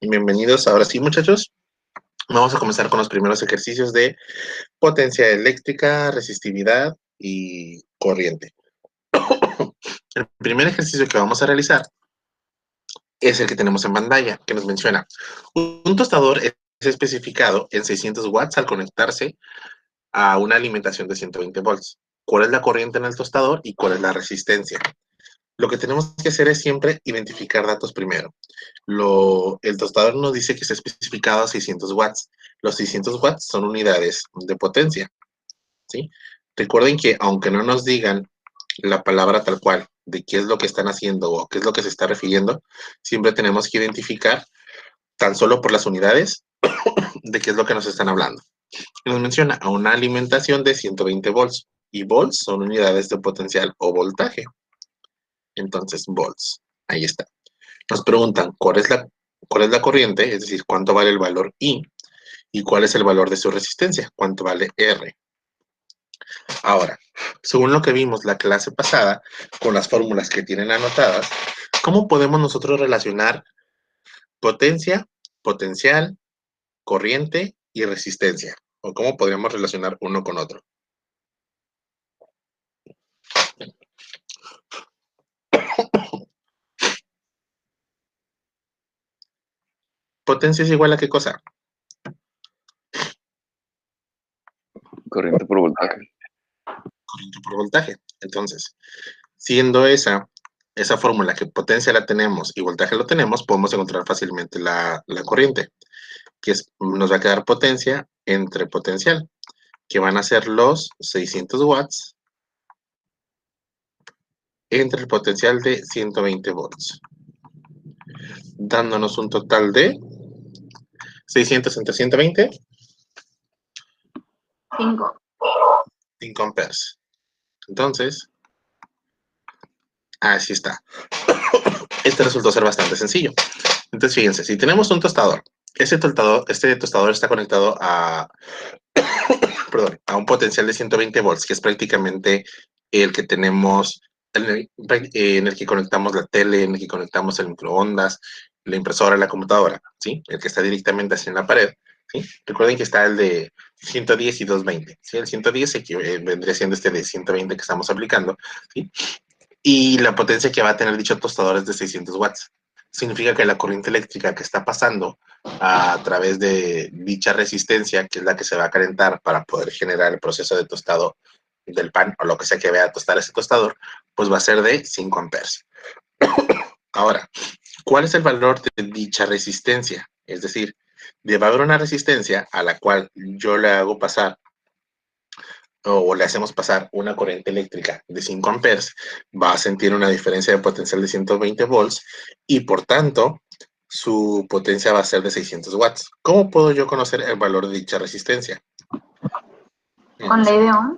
Bienvenidos. Ahora sí, muchachos, vamos a comenzar con los primeros ejercicios de potencia eléctrica, resistividad y corriente. El primer ejercicio que vamos a realizar es el que tenemos en pantalla, que nos menciona: un tostador es especificado en 600 watts al conectarse a una alimentación de 120 volts. ¿Cuál es la corriente en el tostador y cuál es la resistencia? Lo que tenemos que hacer es siempre identificar datos primero. El tostador nos dice que está especificado a 600 watts. Los 600 watts son unidades de potencia, ¿sí? Recuerden que aunque no nos digan la palabra tal cual de qué es lo que están haciendo o qué es lo que se está refiriendo, siempre tenemos que identificar tan solo por las unidades de qué es lo que nos están hablando. Nos menciona a una alimentación de 120 volts y volts son unidades de potencial o voltaje. Entonces, volts, ahí está. Nos preguntan cuál es la corriente, es decir, cuánto vale el valor I, y cuál es el valor de su resistencia, cuánto vale R. Ahora, según lo que vimos la clase pasada, con las fórmulas que tienen anotadas, ¿cómo podemos nosotros relacionar potencia, potencial, corriente y resistencia? ¿O cómo podríamos relacionar uno con otro? ¿Potencia es igual a qué cosa? Corriente por voltaje. Corriente por voltaje. Entonces, siendo esa fórmula que potencia la tenemos y voltaje lo tenemos, podemos encontrar fácilmente la corriente, que nos va a quedar potencia entre potencial, que van a ser los 600 watts entre el potencial de 120 volts, dándonos un total de 600 entre 120, 5 amperes. Entonces, así está. Este resultó ser bastante sencillo. Entonces, fíjense, si tenemos un tostador, este tostador está conectado a un potencial de 120 volts, que es prácticamente el que tenemos, en el que conectamos la tele, en el que conectamos el microondas, la impresora, la computadora, ¿sí? El que está directamente hacia la pared, ¿sí? Recuerden que está el de 110 y 220, ¿sí? El 110 vendría siendo este de 120 que estamos aplicando, ¿sí? Y la potencia que va a tener dicho tostador es de 600 watts. Significa que la corriente eléctrica que está pasando a través de dicha resistencia, que es la que se va a calentar para poder generar el proceso de tostado del pan o lo que sea que vaya a tostar ese tostador, pues va a ser de 5 amperes. Ahora, ¿cuál es el valor de dicha resistencia? Es decir, debe haber una resistencia a la cual yo le hago pasar o le hacemos pasar una corriente eléctrica de 5 amperes, va a sentir una diferencia de potencial de 120 volts y por tanto su potencia va a ser de 600 watts. ¿Cómo puedo yo conocer el valor de dicha resistencia? Con ley de Ohm.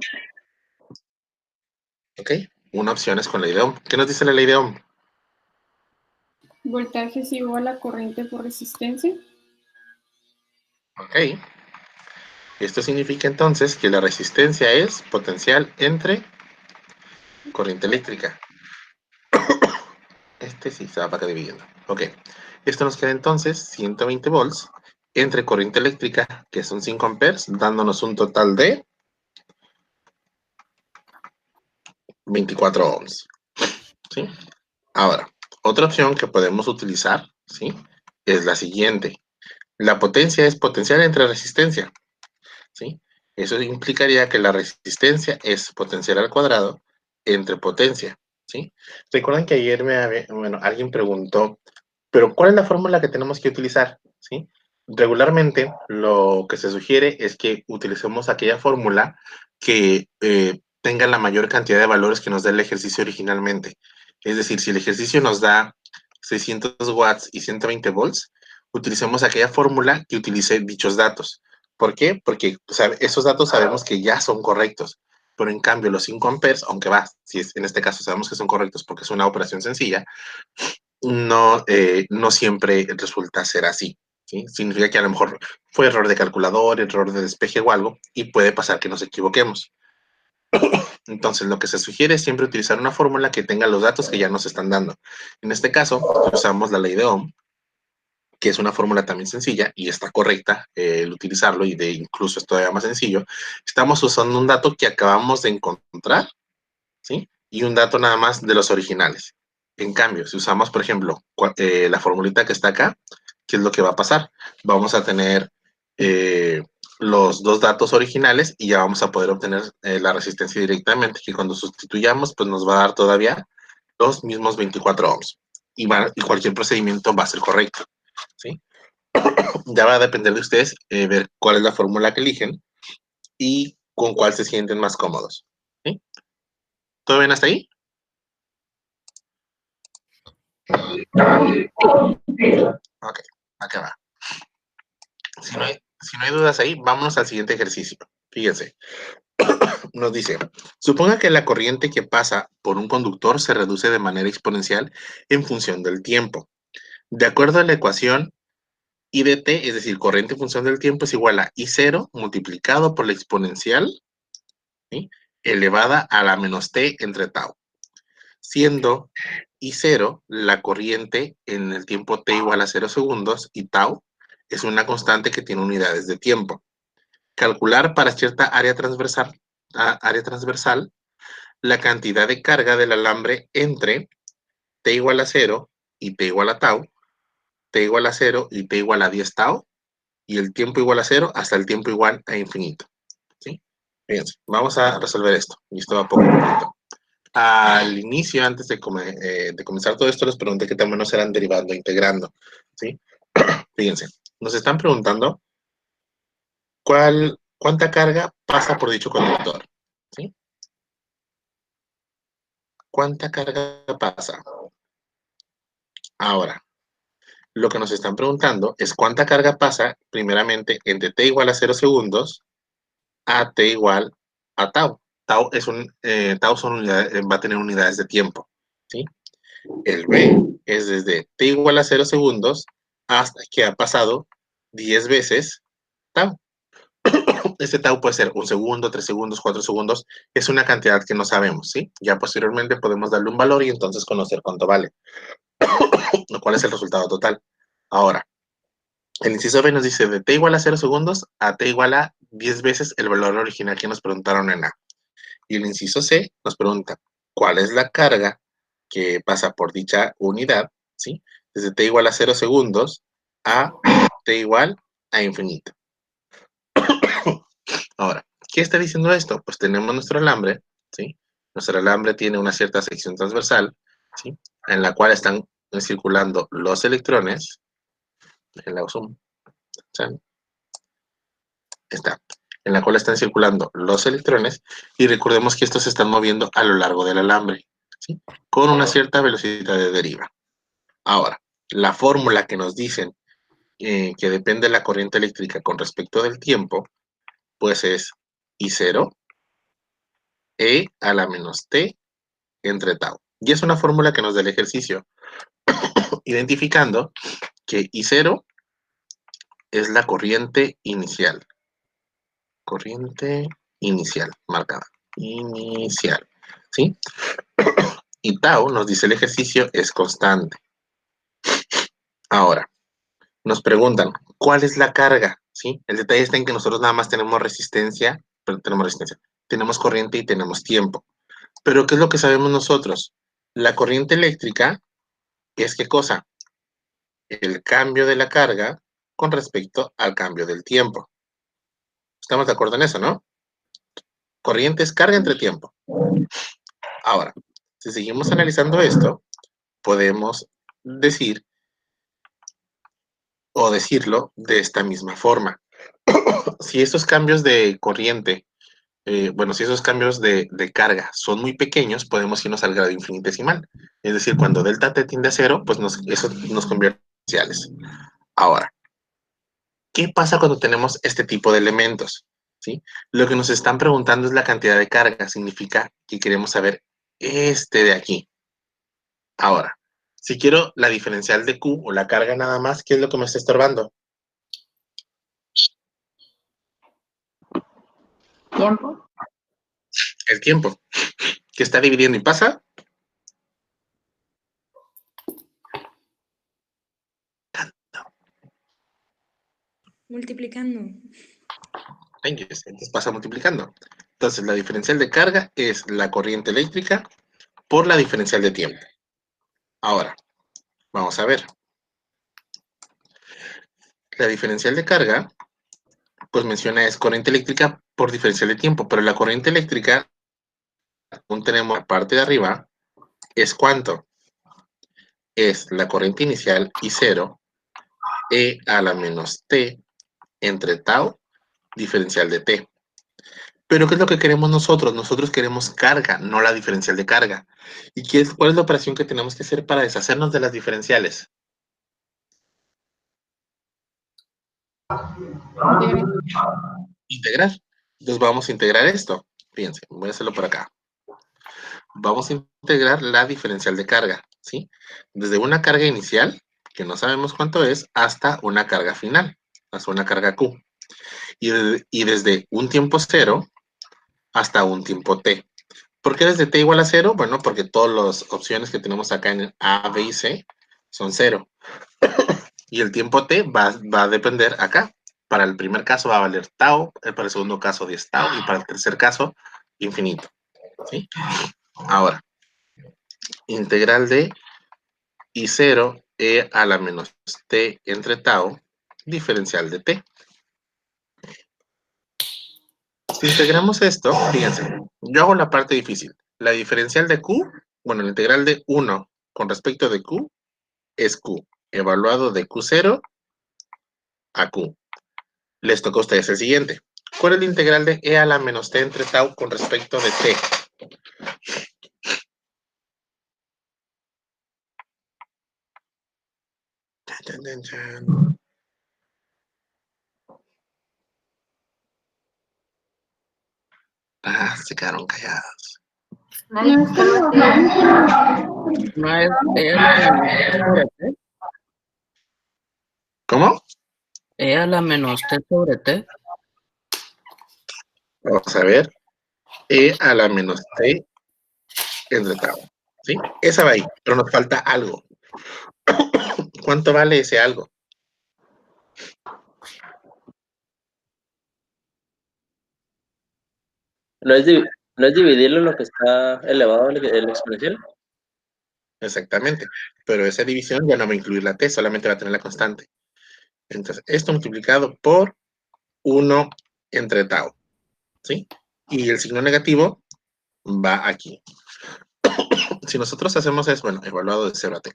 Ok, una opción es con la ley de Ohm. ¿Qué nos dice la ley de Ohm? Voltaje es igual a corriente por resistencia. Ok. Esto significa entonces que la resistencia es potencial entre corriente eléctrica. Este sí se va para acá dividiendo. Ok. Esto nos queda entonces 120 volts entre corriente eléctrica, que son 5 amperes, dándonos un total de 24 ohms. ¿Sí? Ahora, otra opción que podemos utilizar, ¿sí? Es la siguiente. La potencia es potencial entre resistencia, ¿sí? Eso implicaría que la resistencia es potencial al cuadrado entre potencia, ¿sí? Recuerden que ayer alguien preguntó, pero ¿cuál es la fórmula que tenemos que utilizar? ¿Sí? Regularmente lo que se sugiere es que utilicemos aquella fórmula que tenga la mayor cantidad de valores que nos da el ejercicio originalmente. Es decir, si el ejercicio nos da 600 watts y 120 volts, utilicemos aquella fórmula que utilice dichos datos. ¿Por qué? Porque esos datos sabemos que ya son correctos, pero en cambio los 5 amperes, aunque si es, en este caso sabemos que son correctos porque es una operación sencilla, no siempre resulta ser así, ¿sí? Significa que a lo mejor fue error de calculador, error de despeje o algo, y puede pasar que nos equivoquemos. Entonces, lo que se sugiere es siempre utilizar una fórmula que tenga los datos que ya nos están dando. En este caso, usamos la ley de Ohm, que es una fórmula también sencilla y está correcta el utilizarlo y de incluso es todavía más sencillo, estamos usando un dato que acabamos de encontrar, ¿sí? Y un dato nada más de los originales. En cambio, si usamos, por ejemplo, la formulita que está acá, ¿qué es lo que va a pasar? Vamos a tener los dos datos originales y ya vamos a poder obtener la resistencia directamente, que cuando sustituyamos, pues nos va a dar todavía los mismos 24 ohms. Y cualquier procedimiento va a ser correcto, ¿sí? Ya va a depender de ustedes ver cuál es la fórmula que eligen y con cuál se sienten más cómodos, ¿sí? ¿Todo bien hasta ahí? Ok, acá va. Si no hay dudas ahí, vámonos al siguiente ejercicio. Fíjense, nos dice, suponga que la corriente que pasa por un conductor se reduce de manera exponencial en función del tiempo. De acuerdo a la ecuación, I de t, es decir, corriente en función del tiempo, es igual a I0 multiplicado por la exponencial, ¿sí?, elevada a la menos t entre tau, siendo I0 la corriente en el tiempo t igual a 0 segundos y tau es una constante que tiene unidades de tiempo. Calcular para cierta área transversal la cantidad de carga del alambre entre t igual a 0 y t igual a tau, t igual a 0 y t igual a 10 tau, y el tiempo igual a 0 hasta el tiempo igual a infinito, ¿sí? Fíjense, vamos a resolver esto, y esto va poco a poquito. Al inicio, antes de comenzar todo esto, les pregunté qué términos eran derivando e integrando, ¿sí? Fíjense, nos están preguntando cuánta carga pasa por dicho conductor, ¿sí? ¿Cuánta carga pasa? Ahora, lo que nos están preguntando es cuánta carga pasa, primeramente, entre t igual a 0 segundos a t igual a tau. Tau va a tener unidades de tiempo, ¿sí? El b es desde t igual a 0 segundos hasta que ha pasado 10 veces tau. Este tau puede ser 1 segundo, 3 segundos, 4 segundos. Es una cantidad que no sabemos, ¿sí? Ya posteriormente podemos darle un valor y entonces conocer cuánto vale. ¿Cuál es el resultado total? Ahora, el inciso B nos dice de t igual a 0 segundos a t igual a 10 veces el valor original que nos preguntaron en A. Y el inciso C nos pregunta cuál es la carga que pasa por dicha unidad, ¿sí? Desde t igual a 0 segundos a t igual a infinito. Ahora, ¿qué está diciendo esto? Pues tenemos nuestro alambre, ¿sí? Nuestro alambre tiene una cierta sección transversal, ¿sí?, en la cual están circulando los electrones. Déjenla zoom. ¿Sí? Está. En la cual están circulando los electrones y recordemos que estos se están moviendo a lo largo del alambre, ¿sí?, con una cierta velocidad de deriva. Ahora, la fórmula que nos dicen que depende de la corriente eléctrica con respecto del tiempo, pues es I0 E a la menos T entre tau. Y es una fórmula que nos da el ejercicio, identificando que I0 es la corriente inicial. Corriente inicial, marcada. Inicial, ¿sí? Y tau, nos dice el ejercicio, es constante. Ahora, nos preguntan, ¿cuál es la carga? ¿Sí? El detalle está en que nosotros nada más tenemos resistencia, tenemos corriente y tenemos tiempo. Pero ¿qué es lo que sabemos nosotros? La corriente eléctrica es ¿qué cosa? El cambio de la carga con respecto al cambio del tiempo. ¿Estamos de acuerdo en eso, no? Corriente es carga entre tiempo. Ahora, si seguimos analizando esto, podemos decir o decirlo de esta misma forma. Si estos cambios de corriente, si esos cambios de carga son muy pequeños, podemos irnos al grado infinitesimal. Es decir, cuando delta t tiende a cero, pues eso nos convierte en exponenciales. Ahora, ¿qué pasa cuando tenemos este tipo de elementos? ¿Sí? Lo que nos están preguntando es la cantidad de carga. Significa que queremos saber este de aquí. Ahora, si quiero la diferencial de Q o la carga nada más, ¿qué es lo que me está estorbando? Tiempo. El tiempo. ¿Que está dividiendo y pasa? Multiplicando. Entonces pasa multiplicando. Entonces la diferencial de carga es la corriente eléctrica por la diferencial de tiempo. Ahora, vamos a ver. La diferencial de carga, pues menciona es corriente eléctrica por diferencial de tiempo, pero la corriente eléctrica, aún tenemos la parte de arriba, ¿es cuánto? Es la corriente inicial I0, E a la menos T, entre tau, diferencial de T. Pero ¿qué es lo que queremos nosotros? Nosotros queremos carga, no la diferencial de carga. ¿Y cuál es la operación que tenemos que hacer para deshacernos de las diferenciales? Integrar. Entonces vamos a integrar esto. Fíjense, voy a hacerlo por acá. Vamos a integrar la diferencial de carga, ¿sí? Desde una carga inicial, que no sabemos cuánto es, hasta una carga final, hasta una carga Q. Y desde un tiempo cero hasta un tiempo T. ¿Por qué desde T igual a 0? Bueno, porque todas las opciones que tenemos acá en A, B y C son 0. Y el tiempo T va a depender acá. Para el primer caso va a valer tau, para el segundo caso 10 tau y para el tercer caso infinito. ¿Sí? Ahora, integral de I0 e a la menos T entre tau, diferencial de T. Si integramos esto, fíjense, yo hago la parte difícil. La diferencial de Q, bueno, la integral de 1 con respecto de Q es Q, evaluado de Q0 a Q. Les toca a ustedes el siguiente. ¿Cuál es la integral de E a la menos T entre tau con respecto de T? Chan, chan, chan. Ah, se quedaron callados. Nadie No se está salva así. No es E a la menos T sobre T. ¿Cómo? E a la menos T sobre T. Vamos a ver. E a la menos T entre tau. ¿Sí? Esa va ahí, pero nos falta algo. ¿Cuánto vale ese algo? ¿No es dividirlo en lo que está elevado el exponencial? Exactamente. Pero esa división ya no va a incluir la T, solamente va a tener la constante. Entonces, esto multiplicado por 1 entre tau. ¿Sí? Y el signo negativo va aquí. Si nosotros hacemos eso, bueno, evaluado de 0 a T.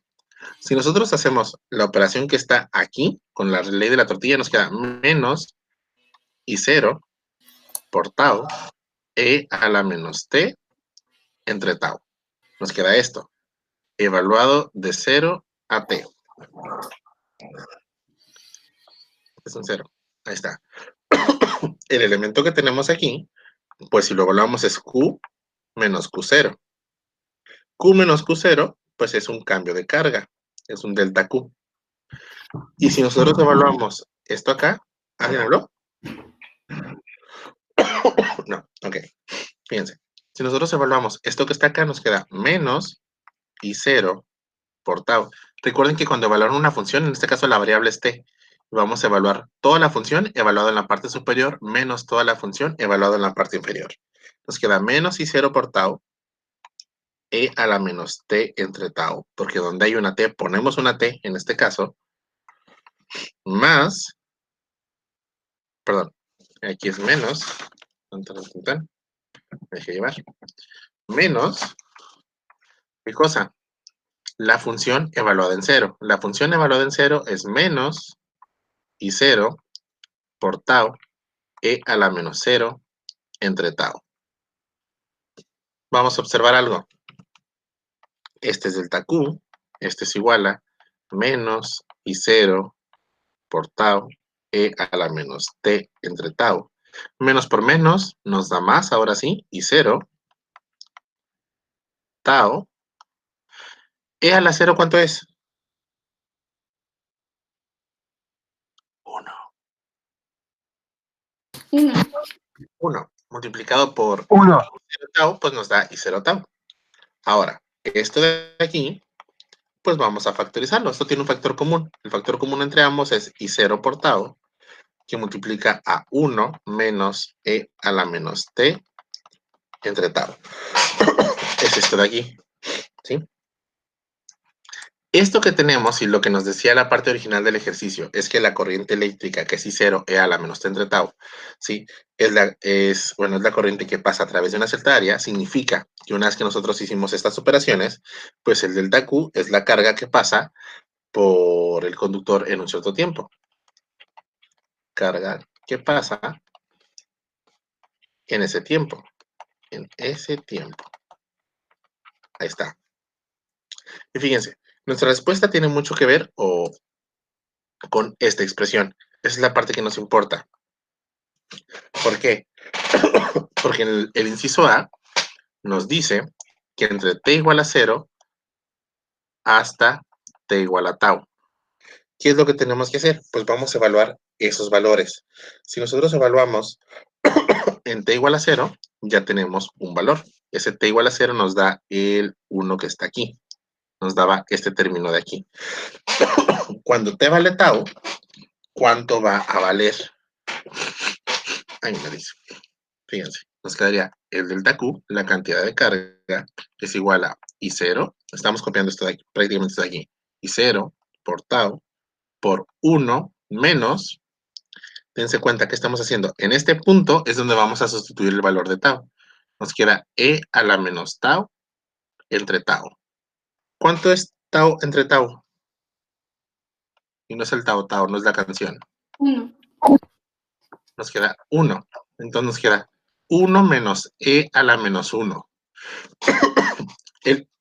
Si nosotros hacemos la operación que está aquí, con la ley de la tortilla, nos queda menos I0 por tau, E a la menos T entre tau. Nos queda esto, evaluado de 0 a T. Es un 0. Ahí está. El elemento que tenemos aquí, pues si lo evaluamos es Q menos Q0. Q menos Q0, pues es un cambio de carga. Es un delta Q. Y si nosotros evaluamos esto acá, ¿alguien habló? No, ok. Fíjense. Si nosotros evaluamos esto que está acá, nos queda menos I0 por tau. Recuerden que cuando evaluaron una función, en este caso la variable es t, vamos a evaluar toda la función evaluada en la parte superior menos toda la función evaluada en la parte inferior. Nos queda menos I0 por tau, E a la menos t entre tau, porque donde hay una t ponemos una t, en este caso, más, perdón, aquí es menos, me dejé llevar, menos, ¿qué cosa? La función evaluada en 0. La función evaluada en 0 es menos I0 por tau, E a la menos 0 entre tau. Vamos a observar algo. Este es delta Q, este es igual a menos I0 por tau, E a la menos T entre tau. Menos por menos nos da más, ahora sí, I0, tau. E a la 0, ¿cuánto es? 1. 1 multiplicado por 1. 0 tau, pues nos da I0 tau. Ahora, esto de aquí, pues vamos a factorizarlo. Esto tiene un factor común. El factor común entre ambos es I0 por tau que multiplica a 1 menos E a la menos T entre tau. Es esto de aquí, ¿sí? Esto que tenemos y lo que nos decía la parte original del ejercicio es que la corriente eléctrica, que es I0 E a la menos T entre tau, ¿sí? Es la corriente que pasa a través de una cierta área, significa que una vez que nosotros hicimos estas operaciones, pues el delta Q es la carga que pasa por el conductor en un cierto tiempo. Carga que pasa en ese tiempo. En ese tiempo. Ahí está. Y fíjense, nuestra respuesta tiene mucho que ver con esta expresión. Esa es la parte que nos importa. ¿Por qué? Porque el inciso A nos dice que entre t igual a 0 hasta t igual a tau. ¿Qué es lo que tenemos que hacer? Pues vamos a evaluar esos valores. Si nosotros evaluamos en t igual a 0, ya tenemos un valor. Ese t igual a 0 nos da el 1 que está aquí. Nos daba este término de aquí. Cuando t vale tau, ¿cuánto va a valer? Ahí me dice. Fíjense, nos quedaría el delta Q, la cantidad de carga, es igual a I0. Estamos copiando esto de aquí, prácticamente esto de aquí. I0 por tau por 1 menos, dense cuenta que estamos haciendo. En este punto es donde vamos a sustituir el valor de tau. Nos queda E a la menos tau entre tau. ¿Cuánto es tau entre tau? Y no es el tau, no es la canción. 1. Nos queda 1. Entonces nos queda 1 menos E a la menos 1.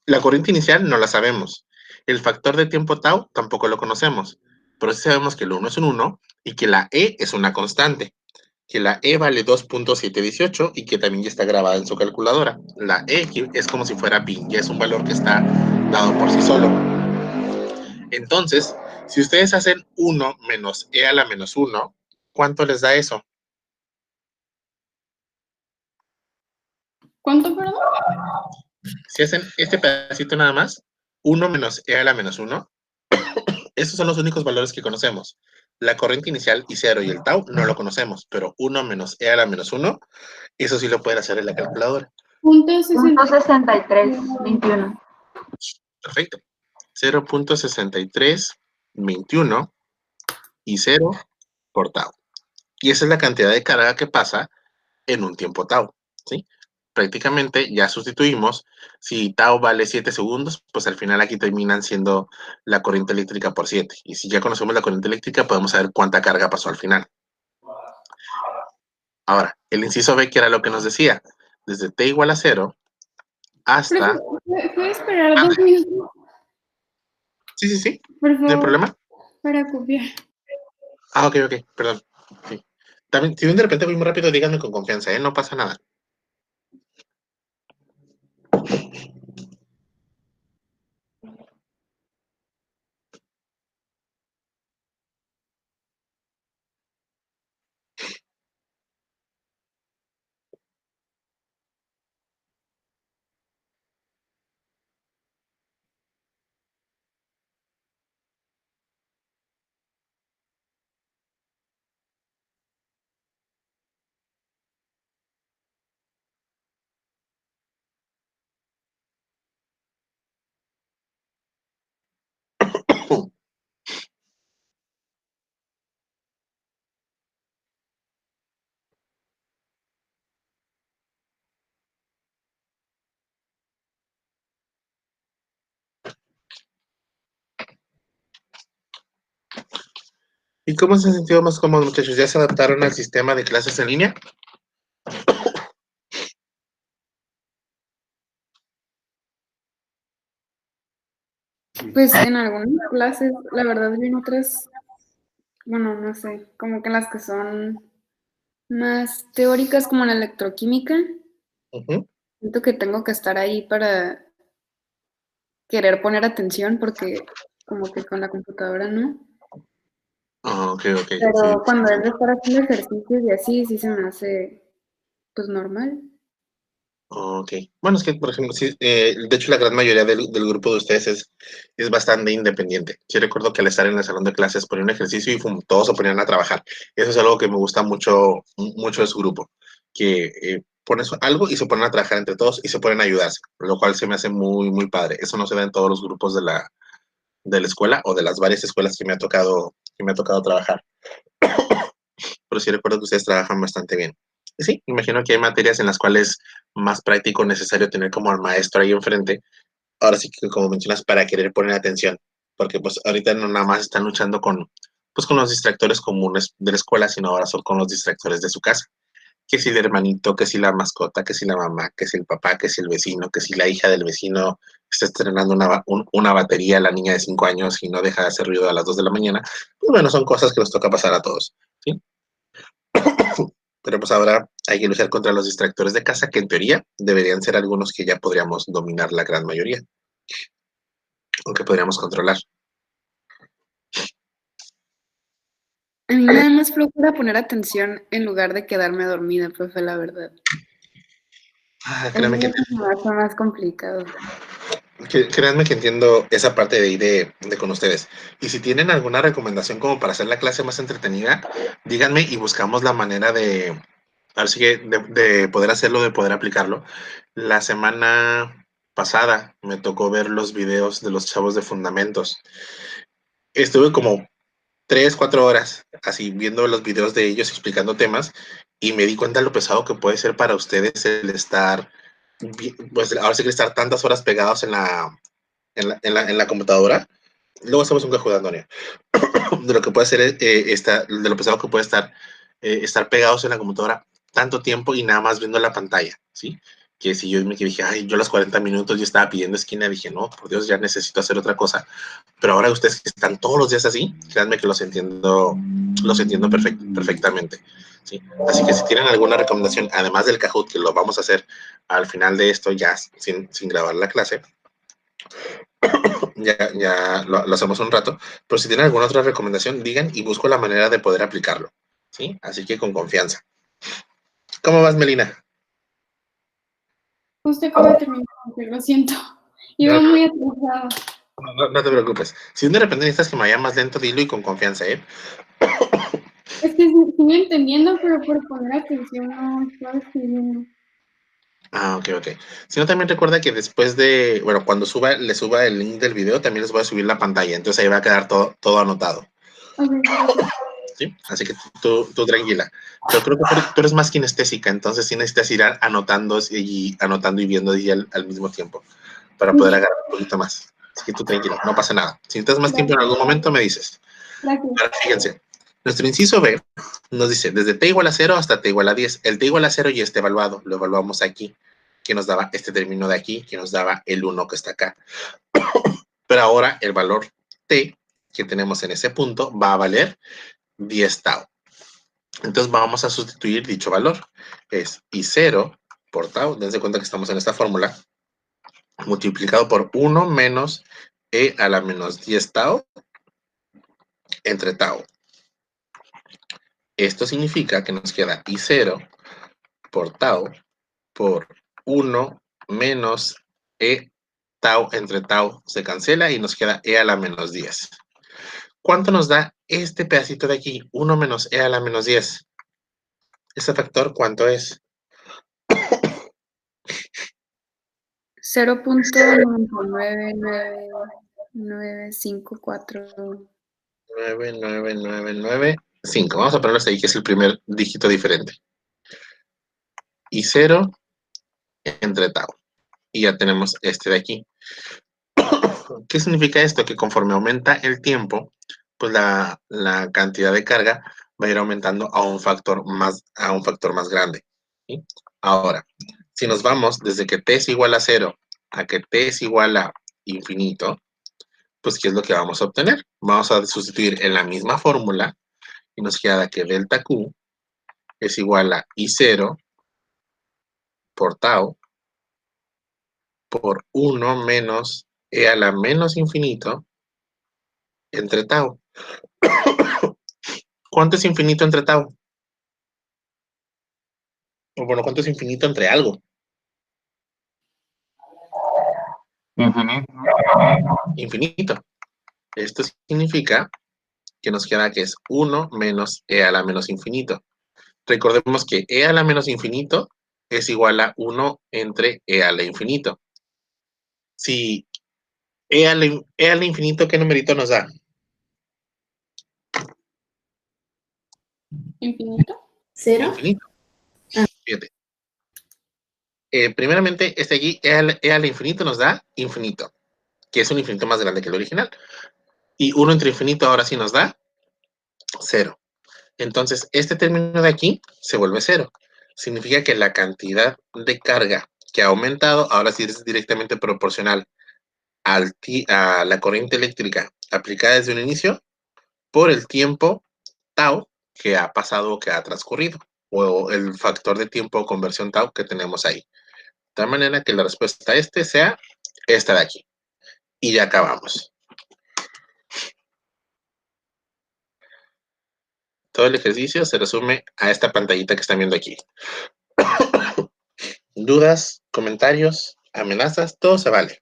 La corriente inicial no la sabemos. El factor de tiempo tau tampoco lo conocemos. Pero sí sabemos que el 1 es un 1 y que la E es una constante. Que la E vale 2.718 y que también ya está grabada en su calculadora. La E es como si fuera pi, ya es un valor que está dado por sí solo. Entonces, si ustedes hacen 1 menos E a la menos 1, ¿cuánto les da eso? ¿Cuánto, perdón? Si hacen este pedacito nada más, 1 menos E a la menos 1, esos son los únicos valores que conocemos. La corriente inicial I0 y el tau no lo conocemos, pero 1 menos E a la menos 1, eso sí lo pueden hacer en la calculadora. Punto 63, 21. Perfecto. 0.6321 y 0 por tau. Y esa es la cantidad de carga que pasa en un tiempo tau, ¿sí? Prácticamente ya sustituimos. Si tau vale 7 segundos, pues al final aquí terminan siendo la corriente eléctrica por 7. Y si ya conocemos la corriente eléctrica, podemos saber cuánta carga pasó al final. Ahora, el inciso B, que era lo que nos decía, desde t igual a 0 hasta... ¿Puede esperar 2 minutos, Sí, por no hay favor, problema. para copiar? Ok, perdón. Sí. También, si de repente voy muy rápido, díganme con confianza, no pasa nada. ¿Y cómo se han sentido más cómodos, muchachos? ¿Ya se adaptaron al sistema de clases en línea? Pues en algunas clases, la verdad, y en otras, bueno, no sé, como que en las que son más teóricas, como la electroquímica, Ujú. siento que tengo que estar ahí para querer poner atención, porque como que con la computadora no. Ok, Pero sí. cuando es de estar haciendo ejercicios y así, sí se me hace, pues, normal. Ok. Bueno, es que, por ejemplo, sí, de hecho, la gran mayoría del grupo de ustedes es bastante independiente. Sí recuerdo que al estar en el salón de clases ponía un ejercicio y todos se ponían a trabajar. Eso es algo que me gusta mucho, mucho de su grupo, que pones algo y se ponen a trabajar entre todos y se ponen a ayudarse, lo cual se me hace muy, muy padre. Eso no se da en todos los grupos de la escuela o de las varias escuelas que me ha tocado trabajar. Pero sí recuerdo que ustedes trabajan bastante bien. Y sí, imagino que hay materias en las cuales más práctico necesario tener como al maestro ahí enfrente. Ahora sí que como mencionas, para querer poner atención, porque pues ahorita no nada más están luchando pues con los distractores comunes de la escuela, sino ahora son con los distractores de su casa. Que si el hermanito, que si la mascota, que si la mamá, que si el papá, que si el vecino, que si la hija del vecino está estrenando una batería, la niña de 5 años y no deja de hacer ruido a las 2 de la mañana. Pues bueno, son cosas que nos toca pasar a todos, ¿sí? Pero pues ahora hay que luchar contra los distractores de casa, que en teoría deberían ser algunos que ya podríamos dominar la gran mayoría, o que podríamos controlar. A mí nada más procura poner atención en lugar de quedarme dormida, profe, la verdad. Eso Créanme es que, lo que se me hace más complicado. créanme que entiendo esa parte de ahí de con ustedes. Y si tienen alguna recomendación como para hacer la clase más entretenida, díganme y buscamos la manera así que de poder hacerlo, de poder aplicarlo. La semana pasada me tocó ver los videos de los chavos de fundamentos. Estuve como 3, 4 horas así viendo los videos de ellos explicando temas y me di cuenta de lo pesado que puede ser para ustedes el estar, pues ahora sí que estar tantas horas pegados en la computadora. Luego hacemos un cajo de Antonio. De lo que puede ser de lo pesado que puede estar pegados en la computadora tanto tiempo y nada más viendo la pantalla, ¿sí? Que si yo me dije, ay, yo a los 40 minutos yo estaba pidiendo esquina, dije, no, por Dios, ya necesito hacer otra cosa. Pero ahora ustedes que están todos los días así, créanme que los entiendo perfectamente, ¿sí? Así que si tienen alguna recomendación, además del Kahoot, que lo vamos a hacer al final de esto, ya sin grabar la clase, ya lo hacemos un rato, pero si tienen alguna otra recomendación, digan y busco la manera de poder aplicarlo, ¿sí? Así que con confianza. ¿Cómo vas, Melina? Justo acabo de terminar, lo siento. No, Iba muy atrasada. no te preocupes. Si de repente necesitas que me vaya más lento, dilo y con confianza, ¿eh? Es que sí, estoy entendiendo, pero por poner atención no estaba escribiendo. Ah, ok. Si no, también recuerda que después bueno, cuando le suba el link del video, también les voy a subir la pantalla, entonces ahí va a quedar todo anotado, Ok, gracias. ¿sí? Así que tú tranquila. Pero creo que tú eres más kinestésica, entonces sí necesitas ir anotando y viendo ahí al mismo tiempo para poder agarrar un poquito más. Así que tú tranquila, no pasa nada. Si necesitas más tiempo en algún momento, me dices. Gracias. Ahora, fíjense, nuestro inciso B nos dice, desde t igual a 0 hasta t igual a 10. El t igual a 0 ya está evaluado, lo evaluamos aquí, que nos daba este término de aquí, que nos daba el 1 que está acá. Pero ahora el valor t que tenemos en ese punto va a valer 10 tau. Entonces vamos a sustituir dicho valor. Es I0 por tau, dense cuenta que estamos en esta fórmula, multiplicado por 1 menos e a la menos 10 tau entre tau. Esto significa que nos queda I0 por tau por 1 menos e tau entre tau se cancela y nos queda e a la menos 10. ¿Cuánto nos da este pedacito de aquí? 1 menos e a la menos 10. ¿Ese factor cuánto es? 0.99954. 99995. Vamos a ponerlos ahí, que es el primer dígito diferente. Y 0 entre tau. Y ya tenemos este de aquí. ¿Qué significa esto? Que conforme aumenta el tiempo, pues la cantidad de carga va a ir aumentando a un factor más grande, ¿sí? Ahora, si nos vamos desde que t es igual a 0 a que t es igual a infinito, pues ¿qué es lo que vamos a obtener? Vamos a sustituir en la misma fórmula y nos queda que delta Q es igual a I0 por tau por 1 menos e a la menos infinito entre tau. ¿Cuánto es infinito entre tau? O bueno, ¿cuánto es infinito entre algo? Infinito. Esto significa que nos queda que es 1 menos e a la menos infinito. Recordemos que e a la menos infinito es igual a 1 entre e a la infinito. Si e al infinito, ¿qué numerito nos da? ¿Infinito? ¿Cero? Infinito. Fíjate. Primeramente, este aquí, e al infinito nos da infinito, que es un infinito más grande que el original. Y 1 entre infinito ahora sí nos da 0. Entonces, este término de aquí se vuelve 0. Significa que la cantidad de carga que ha aumentado ahora sí es directamente proporcional a la corriente eléctrica aplicada desde un inicio por el tiempo tau que ha pasado o que ha transcurrido, o el factor de tiempo o conversión tau que tenemos ahí. De tal manera que la respuesta a este sea esta de aquí. Y ya acabamos. Todo el ejercicio se resume a esta pantallita que están viendo aquí. Dudas, comentarios, amenazas, todo se vale.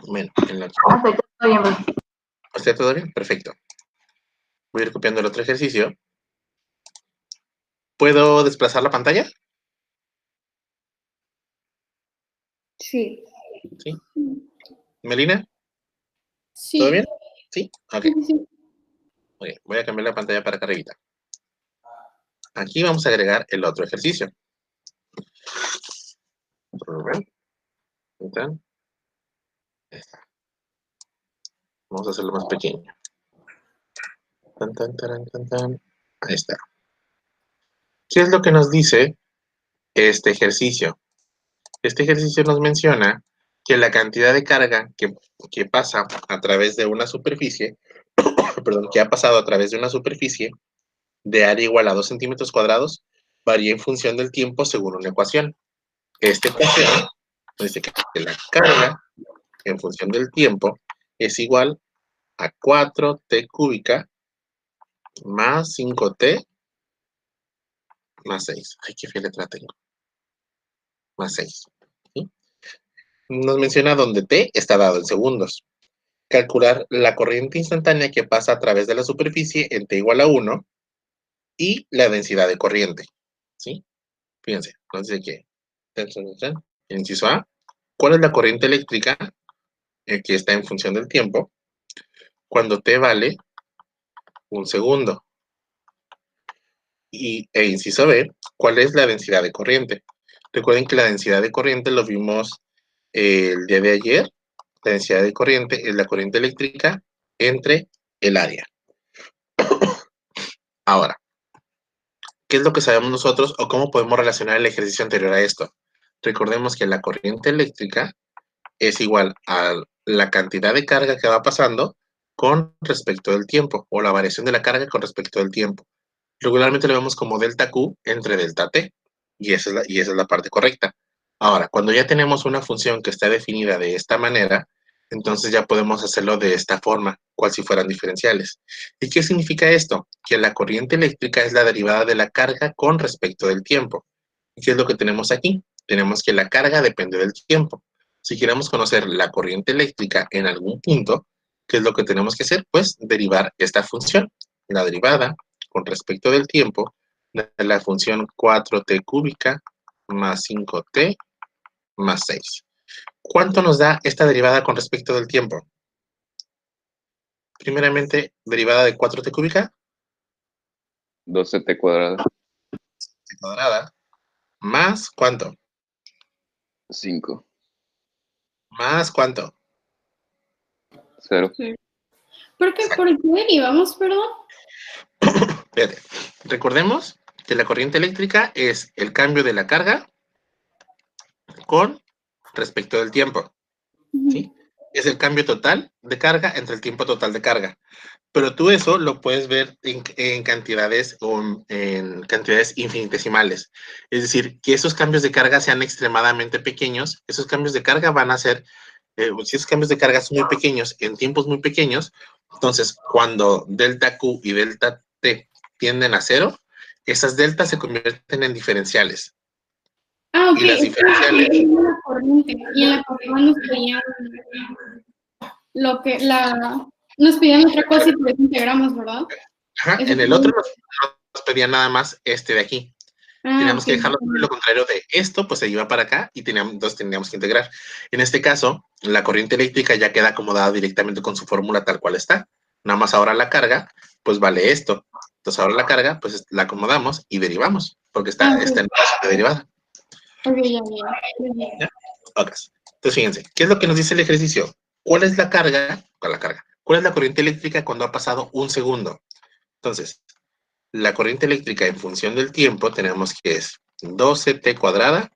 Bueno, en la... Hasta ahí todo bien, profe. ¿Está todo bien? Perfecto. Voy a ir copiando el otro ejercicio. ¿Puedo desplazar la pantalla? Sí. ¿Sí? ¿Melina? Sí. ¿Todo bien? ¿Sí? Ok. Sí. Muy bien. Voy a cambiar la pantalla para acá arribita. Aquí vamos a agregar el otro ejercicio. Vamos a hacerlo más pequeño. Tan, tan, taran, tan, tan. Ahí está. ¿Qué es lo que nos dice este ejercicio? Este ejercicio nos menciona que la cantidad de carga que pasa a través de una superficie, perdón, que ha pasado a través de una superficie de área igual a 2 centímetros cuadrados, varía en función del tiempo según una ecuación. Esta ecuación nos dice que la carga en función del tiempo es igual a 4t cúbica más 5t más 6. Ay, qué fea letra tengo. Más 6. ¿Sí? Nos menciona donde t está dado en segundos. Calcular la corriente instantánea que pasa a través de la superficie en t igual a 1 y la densidad de corriente. ¿Sí? Fíjense, nos dice que, inciso A, ¿cuál es la corriente eléctrica que está en función del tiempo cuando t vale 1 segundo? E inciso B, ¿cuál es la densidad de corriente? Recuerden que la densidad de corriente lo vimos el día de ayer. La densidad de corriente es la corriente eléctrica entre el área. Ahora, ¿qué es lo que sabemos nosotros o cómo podemos relacionar el ejercicio anterior a esto? Recordemos que la corriente eléctrica es igual a la cantidad de carga que va pasando con respecto del tiempo, o la variación de la carga con respecto del tiempo. Regularmente lo vemos como delta Q entre delta T, y esa es la parte correcta. Ahora, cuando ya tenemos una función que está definida de esta manera, entonces ya podemos hacerlo de esta forma, cual si fueran diferenciales. ¿Y qué significa esto? Que la corriente eléctrica es la derivada de la carga con respecto del tiempo. ¿Y qué es lo que tenemos aquí? Tenemos que la carga depende del tiempo. Si queremos conocer la corriente eléctrica en algún punto, ¿qué es lo que tenemos que hacer? Pues derivar esta función, la derivada con respecto del tiempo de la función 4t cúbica más 5t más 6. ¿Cuánto nos da esta derivada con respecto del tiempo? Primeramente, derivada de 4t cúbica. 12t cuadrada. T cuadrada. Más, ¿cuánto? 5. Más, ¿cuánto? 0. ¿Por qué derivamos, perdón? Fíjate, recordemos que la corriente eléctrica es el cambio de la carga con respecto del tiempo. ¿Sí? Es el cambio total de carga entre el tiempo total de carga. Pero tú eso lo puedes ver en cantidades o en cantidades infinitesimales. Es decir, que esos cambios de carga sean extremadamente pequeños. Esos cambios de carga van a ser, si esos cambios de carga son muy pequeños, en tiempos muy pequeños, entonces cuando delta Q y delta T tienden a 0, esas deltas se convierten en diferenciales. Ok. Y las diferenciales... Y en la corriente. Y en la pasada nos pedían nos pedían otra cosa y por eso integramos, ¿verdad? Ajá, en el otro nos pedían nada más de aquí. Teníamos que dejarlo lo contrario de esto, pues se iba para acá y entonces teníamos que integrar. En este caso, la corriente eléctrica ya queda acomodada directamente con su fórmula tal cual está. Nada más ahora la carga, pues vale esto. Entonces ahora la carga, pues la acomodamos y derivamos, porque está en la derivada. Ok, ya. ¿Ya? Okay. Entonces fíjense, ¿qué es lo que nos dice el ejercicio? ¿Cuál es la carga? ¿Cuál es la corriente eléctrica cuando ha pasado un segundo? Entonces, la corriente eléctrica en función del tiempo tenemos que es 12t cuadrada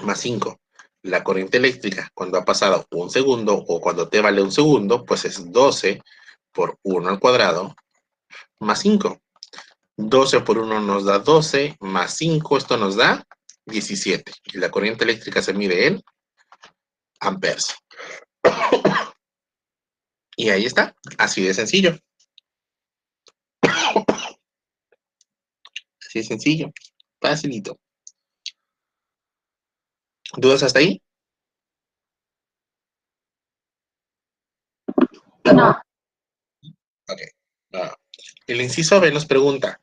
más 5. La corriente eléctrica cuando ha pasado un segundo o cuando t vale un segundo, pues es 12 por 1 al cuadrado más 5. 12 por 1 nos da 12 más 5, esto nos da 17. Y la corriente eléctrica se mide en amperes. Y ahí está, así de sencillo. Así de sencillo, facilito. ¿Dudas hasta ahí? No. Ok. El inciso B nos pregunta,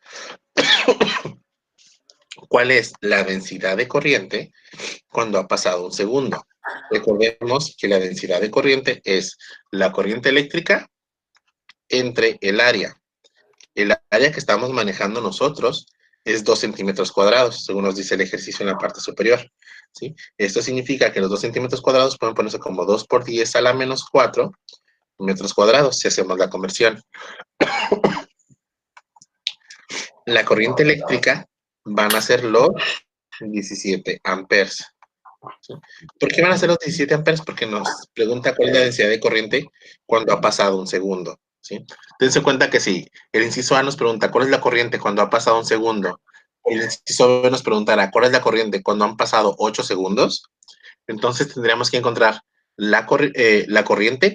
¿cuál es la densidad de corriente cuando ha pasado un segundo? Recordemos que la densidad de corriente es la corriente eléctrica entre el área. El área que estamos manejando nosotros es 2 centímetros cuadrados, según nos dice el ejercicio en la parte superior. ¿Sí? Esto significa que los 2 centímetros cuadrados pueden ponerse como 2 por 10 a la menos 4 metros cuadrados, si hacemos la conversión. La corriente eléctrica van a ser los 17 amperes. ¿Sí? ¿Por qué van a ser los 17 amperes? Porque nos pregunta cuál es la densidad de corriente cuando ha pasado un segundo. ¿Sí? Dense cuenta que si el inciso A nos pregunta cuál es la corriente cuando ha pasado un segundo, y el inciso B nos preguntará cuál es la corriente cuando han pasado 8 segundos, entonces tendríamos que encontrar la corriente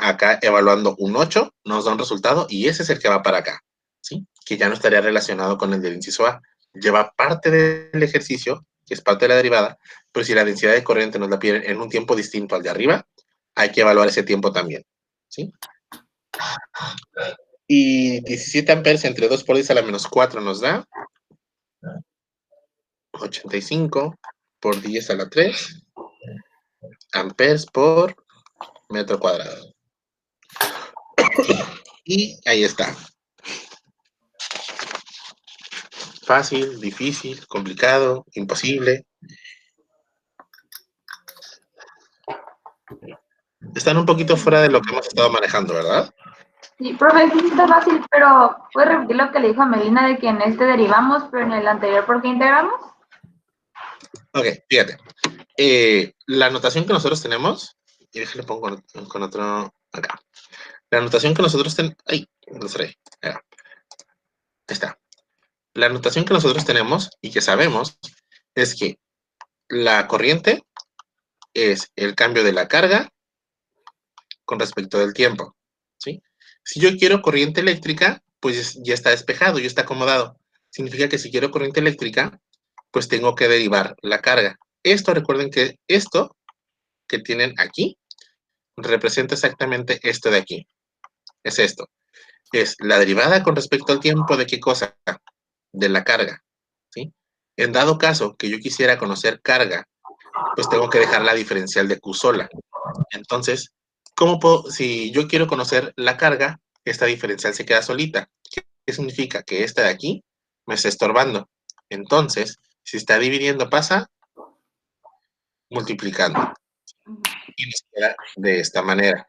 acá evaluando un 8, nos da un resultado y ese es el que va para acá, ¿sí? Que ya no estaría relacionado con el del inciso A. Lleva parte del ejercicio, que es parte de la derivada, pero si la densidad de corriente nos la piden en un tiempo distinto al de arriba, hay que evaluar ese tiempo también, ¿sí? Y 17 amperes entre 2 por 10 a la menos 4 nos da 85 por 10 a la 3 amperes por metro cuadrado. Y ahí está. Fácil, difícil, complicado, imposible. Están un poquito fuera de lo que hemos estado manejando, ¿verdad? Sí, profe, sí está fácil, pero ¿puede repetir lo que le dijo a Melina de que en este derivamos, pero en el anterior ¿por qué integramos? Ok, fíjate. La notación que nosotros tenemos, y déjale pongo con otro acá. La notación que nosotros tenemos, ahí está. La notación que nosotros tenemos y que sabemos es que la corriente es el cambio de la carga con respecto del tiempo, ¿sí? Si yo quiero corriente eléctrica, pues ya está despejado, ya está acomodado. Significa que si quiero corriente eléctrica, pues tengo que derivar la carga. Esto, recuerden que esto que tienen aquí representa exactamente esto de aquí. Es esto. Es la derivada con respecto al tiempo de qué cosa? De la carga, ¿sí? En dado caso que yo quisiera conocer carga, pues tengo que dejar la diferencial de Q sola. Entonces, si yo quiero conocer la carga, esta diferencial se queda solita. ¿Qué significa? Que esta de aquí me está estorbando. Entonces, si está dividiendo, pasa multiplicando. Y nos queda de esta manera.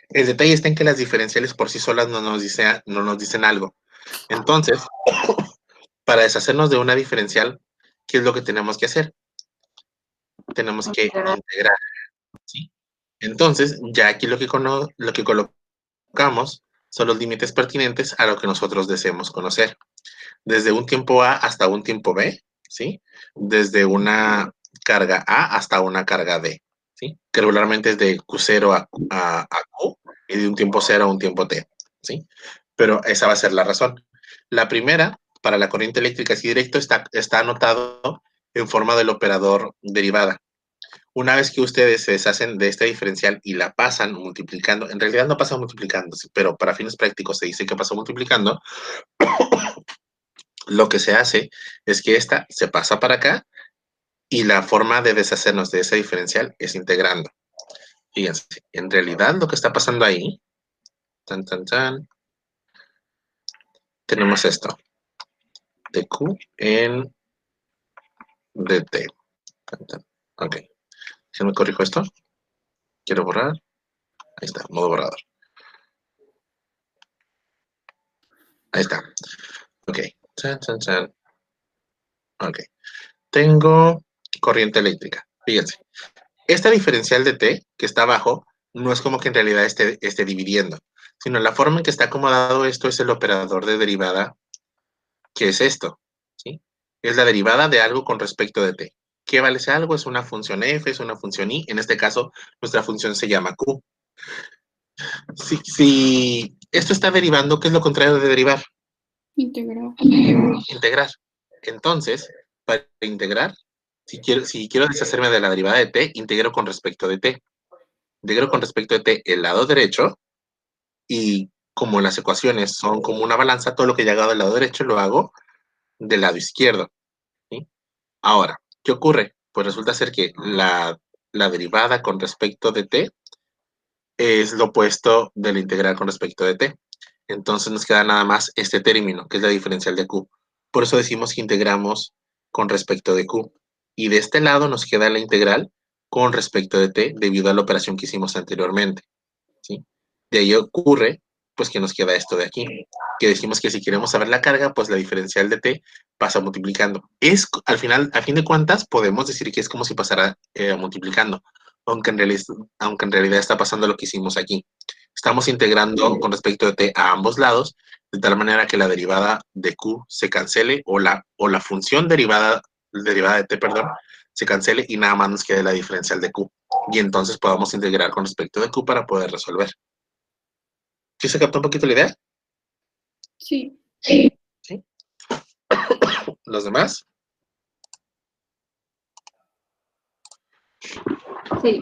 El detalle está en que las diferenciales por sí solas no nos dicen algo. Entonces, para deshacernos de una diferencial, ¿qué es lo que tenemos que hacer? Tenemos que integrar, ¿sí? Entonces, ya aquí lo que colocamos son los límites pertinentes a lo que nosotros deseemos conocer. Desde un tiempo A hasta un tiempo B, ¿sí? Desde una carga A hasta una carga D, ¿sí? Que regularmente es de Q0 a Q y de un tiempo 0 a un tiempo T, ¿sí? Pero esa va a ser la razón. La primera, para la corriente eléctrica así directo, está anotado en forma del operador derivada. Una vez que ustedes se deshacen de esta diferencial y la pasan multiplicando, en realidad no pasa multiplicando, pero para fines prácticos se dice que pasa multiplicando, lo que se hace es que esta se pasa para acá y la forma de deshacernos de esa diferencial es integrando. Fíjense, en realidad lo que está pasando ahí, tenemos esto, de Q en dt. Ok, si me corrijo esto, quiero borrar, ahí está, modo borrador. Ahí está, ok, ok. Tengo corriente eléctrica, fíjense. Esta diferencial de t que está abajo no es como que en realidad esté dividiendo, sino la forma en que está acomodado esto es el operador de derivada, que es esto, ¿sí? Es la derivada de algo con respecto de t. ¿Qué vale ese algo? Es una función f, es una función y. En este caso, nuestra función se llama q. Si esto está derivando, ¿qué es lo contrario de derivar? Integral. Integrar. Entonces, para integrar, si quiero deshacerme de la derivada de t, integro con respecto de t. Integro con respecto de t el lado derecho y como las ecuaciones son como una balanza, todo lo que he llegado del lado derecho lo hago del lado izquierdo, ¿sí? Ahora, ¿qué ocurre? Pues resulta ser que la derivada con respecto de t es lo opuesto de la integral con respecto de t. Entonces nos queda nada más este término, que es la diferencial de q. Por eso decimos que integramos con respecto de q. Y de este lado nos queda la integral con respecto de t debido a la operación que hicimos anteriormente, ¿sí? De ahí ocurre, pues, que nos queda esto de aquí, que decimos que si queremos saber la carga, pues la diferencial de t pasa multiplicando. Al final, a fin de cuentas, podemos decir que es como si pasara multiplicando, aunque en realidad está pasando lo que hicimos aquí. Estamos integrando con respecto de t a ambos lados, de tal manera que la derivada de q se cancele, o la función derivada de t, perdón, se cancele y nada más nos quede la diferencial de q. Y entonces podamos integrar con respecto de q para poder resolver. ¿Sí se captó un poquito la idea? Sí. ¿Sí? ¿Los demás? Sí.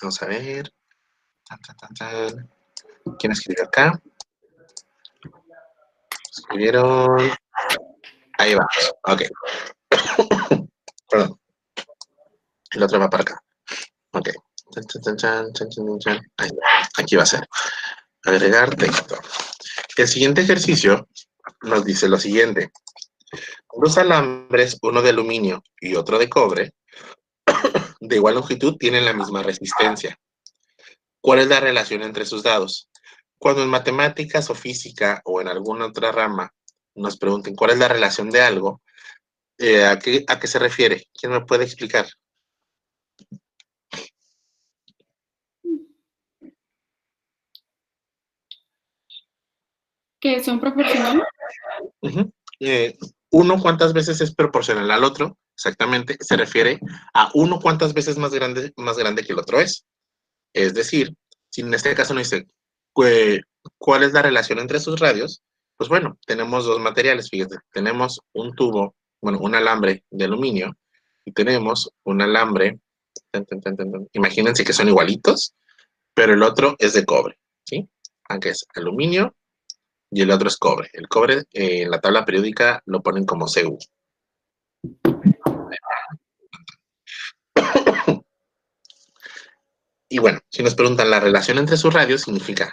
Vamos a ver. ¿Quién escribió acá? Escribieron. Ahí vamos. Ok. Perdón. El otro va para acá. Ok. Ahí está. Aquí va a ser. Agregar texto. El siguiente ejercicio nos dice lo siguiente. Dos alambres, uno de aluminio y otro de cobre, de igual longitud, tienen la misma resistencia. ¿Cuál es la relación entre sus dados? Cuando en matemáticas o física o en alguna otra rama nos pregunten cuál es la relación de algo, ¿a qué se refiere? ¿Quién me puede explicar? ¿Que son proporcionales? Uh-huh. Uno, ¿cuántas veces es proporcional al otro? Exactamente, se refiere a uno cuántas veces más grande que el otro es. Es decir, si en este caso nos dice cuál es la relación entre sus radios, pues bueno, tenemos dos materiales, fíjate, tenemos un tubo, bueno, un alambre de aluminio y tenemos un alambre, imagínense que son igualitos, pero el otro es de cobre, ¿sí? Aunque es aluminio y el otro es cobre. El cobre en la tabla periódica lo ponen como Cu. Y bueno, si nos preguntan la relación entre sus radios, significa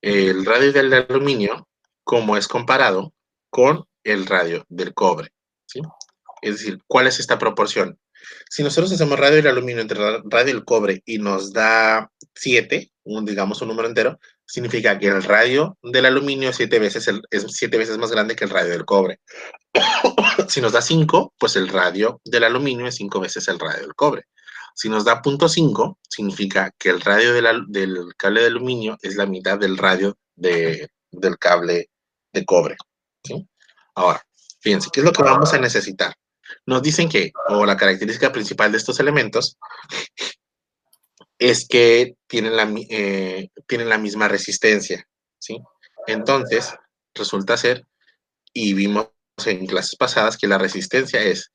el radio del aluminio como es comparado con el radio del cobre, ¿sí? Es decir, ¿cuál es esta proporción? Si nosotros hacemos radio del aluminio entre radio del cobre y nos da 7, digamos un número entero, significa que el radio del aluminio es 7 veces más grande que el radio del cobre. Si nos da 5, pues el radio del aluminio es 5 veces el radio del cobre. Si nos da 0.5, significa que el radio del cable de aluminio es la mitad del radio del cable de cobre, ¿sí? Ahora, fíjense, ¿qué es lo que vamos a necesitar? Nos dicen que, o la característica principal de estos elementos, es que tienen la misma resistencia, ¿sí? Entonces, resulta ser, y vimos en clases pasadas, que la resistencia es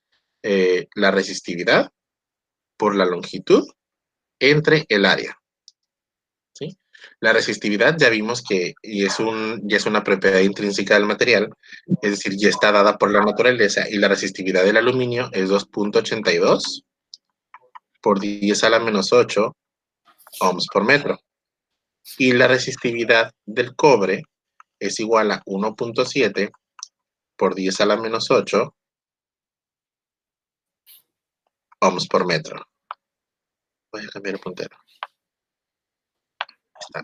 la resistividad por la longitud entre el área, ¿sí? La resistividad ya vimos que ya es una propiedad intrínseca del material, es decir, ya está dada por la naturaleza, y la resistividad del aluminio es 2.82 por 10 a la menos 8 ohms por metro. Y la resistividad del cobre es igual a 1.7 por 10 a la menos 8 ohms por metro. Voy a cambiar el puntero. Ahí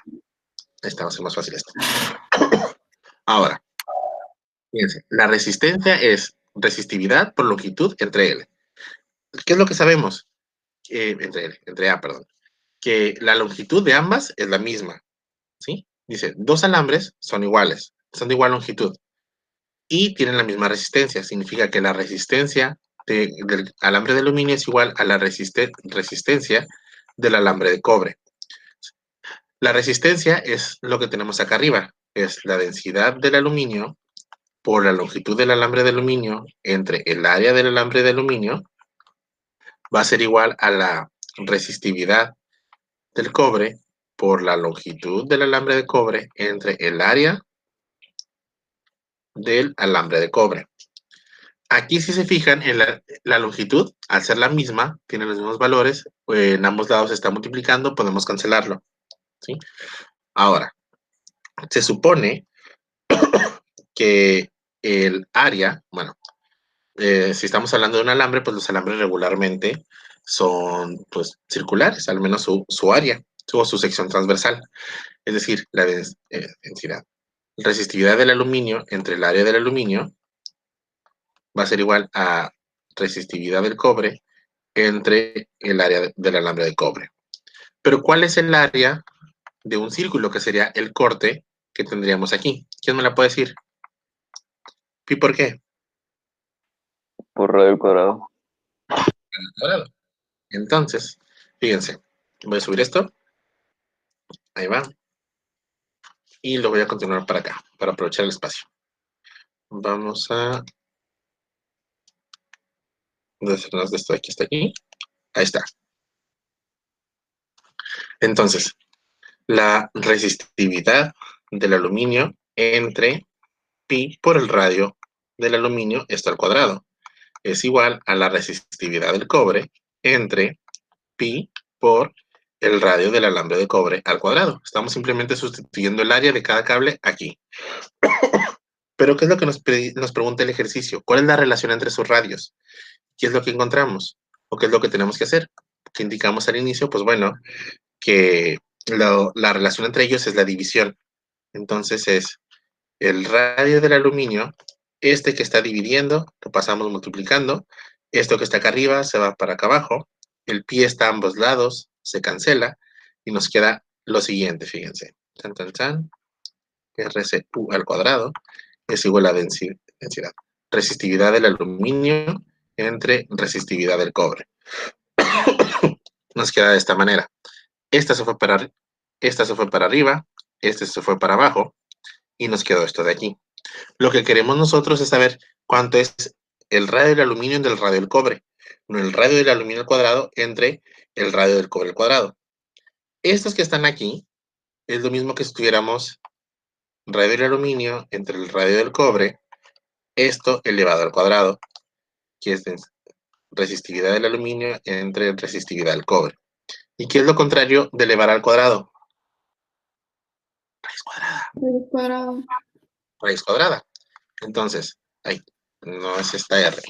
está, va a ser más fácil esto. Ahora, fíjense, la resistencia es resistividad por longitud entre L. ¿Qué es lo que sabemos? Entre A, perdón. Que la longitud de ambas es la misma, ¿sí? Dice, dos alambres son iguales, son de igual longitud y tienen la misma resistencia. Significa que la resistencia del alambre de aluminio es igual a la resistencia del alambre de cobre. La resistencia es lo que tenemos acá arriba, es la densidad del aluminio por la longitud del alambre de aluminio entre el área del alambre de aluminio, va a ser igual a la resistividad del cobre por la longitud del alambre de cobre entre el área del alambre de cobre. Aquí, si se fijan, en la longitud, al ser la misma, tiene los mismos valores, en ambos lados se está multiplicando, podemos cancelarlo, ¿sí? Ahora, se supone que el área, bueno, si estamos hablando de un alambre, pues los alambres regularmente son pues circulares, al menos su área o su sección transversal, es decir, la densidad. Resistividad del aluminio entre el área del aluminio va a ser igual a resistividad del cobre entre el área del alambre de cobre. Pero ¿cuál es el área de un círculo, que sería el corte que tendríamos aquí? ¿Quién me la puede decir? ¿Y por qué? Por radio al cuadrado. Cuadrado. Entonces, fíjense, voy a subir esto. Ahí va. Y lo voy a continuar para acá, para aprovechar el espacio. Vamos a deshacernos de esto de aquí hasta aquí. Ahí está. Entonces, la resistividad del aluminio entre pi por el radio del aluminio, esto al cuadrado, es igual a la resistividad del cobre entre pi por el radio del alambre de cobre al cuadrado. Estamos simplemente sustituyendo el área de cada cable aquí. Pero ¿qué es lo que nos pregunta el ejercicio? ¿Cuál es la relación entre sus radios? ¿Qué es lo que encontramos? ¿O qué es lo que tenemos que hacer? ¿Qué indicamos al inicio? Pues bueno, que la relación entre ellos es la división. Entonces es el radio del aluminio, este que está dividiendo, lo pasamos multiplicando, esto que está acá arriba se va para acá abajo, el pi está a ambos lados, se cancela, y nos queda lo siguiente, fíjense. Tan, tan, tan. RCU al cuadrado es igual a densidad. Resistividad del aluminio entre resistividad del cobre. Nos queda de esta manera. Esta se fue para arriba, este se fue para abajo, y nos quedó esto de aquí. Lo que queremos nosotros es saber cuánto es el radio del aluminio entre el radio del cobre, no el radio del aluminio al cuadrado entre el radio del cobre al cuadrado. Estos que están aquí es lo mismo que si tuviéramos radio del aluminio entre el radio del cobre, esto elevado al cuadrado, que es resistividad del aluminio entre resistividad del cobre. ¿Y qué es lo contrario de elevar al cuadrado? Raíz cuadrada. Raíz cuadrada. Raíz cuadrada. Entonces, ahí, no es esta R.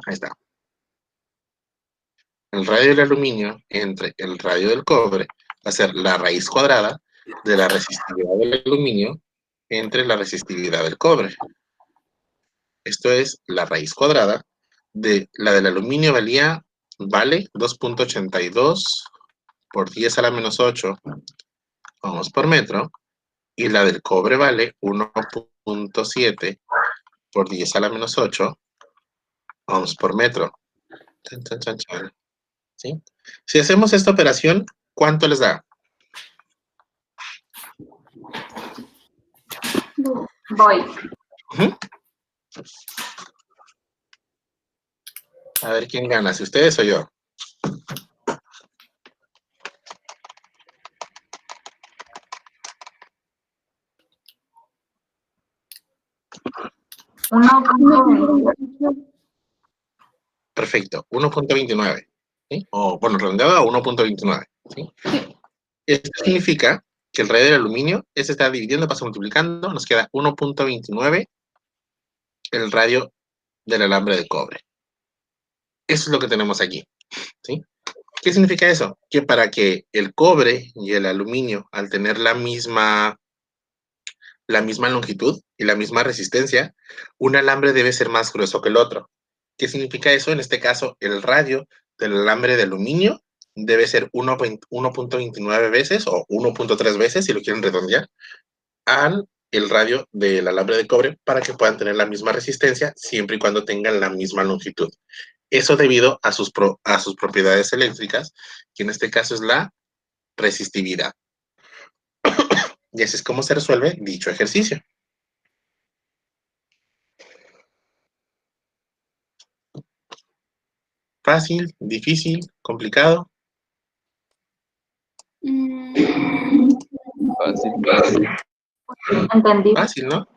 Ahí está. El radio del aluminio entre el radio del cobre va a ser la raíz cuadrada de la resistividad del aluminio entre la resistividad del cobre. Esto es la raíz cuadrada de la del aluminio vale 2.82 por 10 a la menos 8 ohms por metro, y la del cobre vale 1.7 por 10 a la menos 8 ohms por metro. Chan, chan, chan, chan. ¿sí? Si hacemos esta operación, ¿cuánto les da? Voy. Ujú. A ver quién gana, si ustedes o yo. Uno. Perfecto, 1.29. ¿Sí? O, bueno, redondeado a 1.29. ¿Sí? Esto significa que el radio del aluminio, se está dividiendo, pasa multiplicando, nos queda 1.29 el radio del alambre de cobre. Eso es lo que tenemos aquí. ¿Sí? ¿Qué significa eso? Que para que el cobre y el aluminio, al tener la misma longitud y la misma resistencia, un alambre debe ser más grueso que el otro. ¿Qué significa eso? En este caso, el radio del alambre de aluminio debe ser 1.29 veces o 1.3 veces, si lo quieren redondear, al el radio del alambre de cobre para que puedan tener la misma resistencia siempre y cuando tengan la misma longitud. Eso debido a sus propiedades eléctricas, que en este caso es la resistividad. Y así es como se resuelve dicho ejercicio. Fácil, difícil, complicado. Fácil. Entendí. Fácil, ¿no?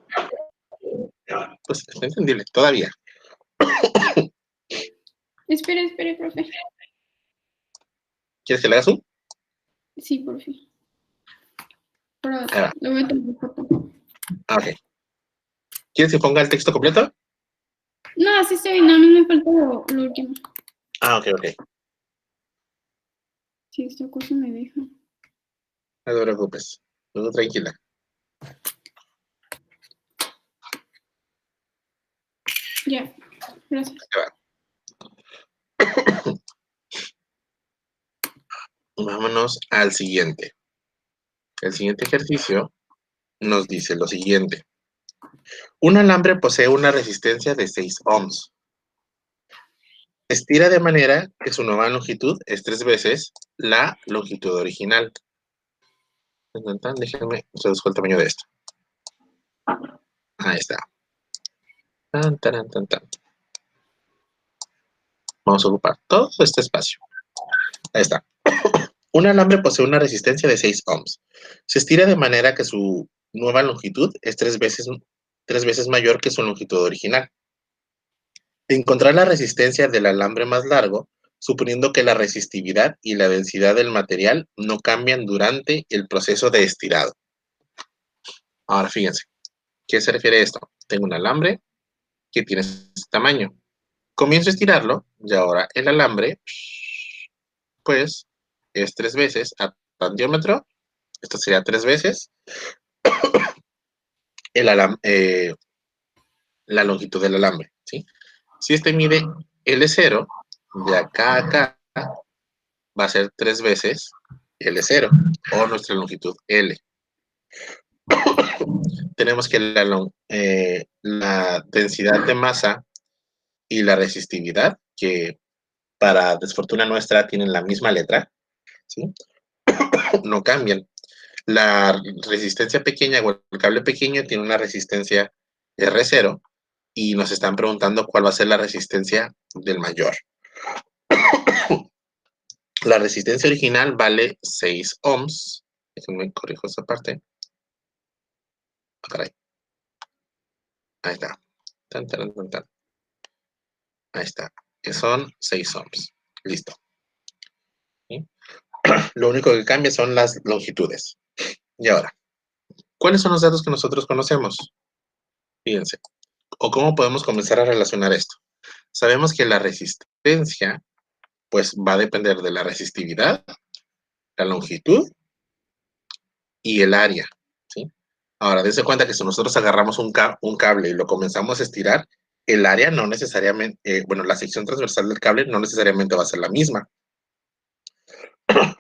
Pues es entendible, todavía. Espere, profe. ¿Quieres que le hagas un? Sí, profe. Pero Ahí va. lo voy a tomar foto. Ok. ¿Quieres que ponga el texto completo? No, sí estoy, no, a mí me falta lo último. Ok. Sí, esta cosa me deja. No te preocupes. Tú tranquila. Ya, gracias. Vámonos al siguiente. El siguiente ejercicio nos dice lo siguiente. Un alambre posee una resistencia de 6 ohms. Estira de manera que su nueva longitud es 3 veces la longitud original. Déjenme reduzco el tamaño de esto. Ahí está. Tan. Vamos a ocupar todo este espacio. Ahí está. Un alambre posee una resistencia de 6 ohms. Se estira de manera que su nueva longitud es 3 veces mayor que su longitud original. Encontrar la resistencia del alambre más largo, suponiendo que la resistividad y la densidad del material no cambian durante el proceso de estirado. Ahora fíjense, ¿qué se refiere a esto? Tengo un alambre que tiene este tamaño. Comienzo a estirarlo y ahora el alambre, pues, es 3 veces a tal diámetro. Esto sería 3 veces la longitud del alambre, ¿sí? Si este mide L0, de acá a acá va a ser 3 veces L0, o nuestra longitud L. Tenemos que la densidad de masa y la resistividad, que para desfortuna nuestra tienen la misma letra, ¿sí? No cambian. La resistencia pequeña o el cable pequeño tiene una resistencia R0 y nos están preguntando cuál va a ser la resistencia del mayor. La resistencia original vale 6 ohms. Déjenme corrijo esa parte. Ah, caray. Ahí está. Tan. Ahí está. Que son 6 ohms. Listo. ¿Sí? Lo único que cambia son las longitudes. Y ahora, ¿cuáles son los datos que nosotros conocemos? Fíjense. ¿O cómo podemos comenzar a relacionar esto? Sabemos que la resistencia, pues, va a depender de la resistividad, la longitud y el área, ¿sí? Ahora, dense cuenta que si nosotros agarramos un cable y lo comenzamos a estirar, el área no necesariamente, bueno, la sección transversal del cable no necesariamente va a ser la misma.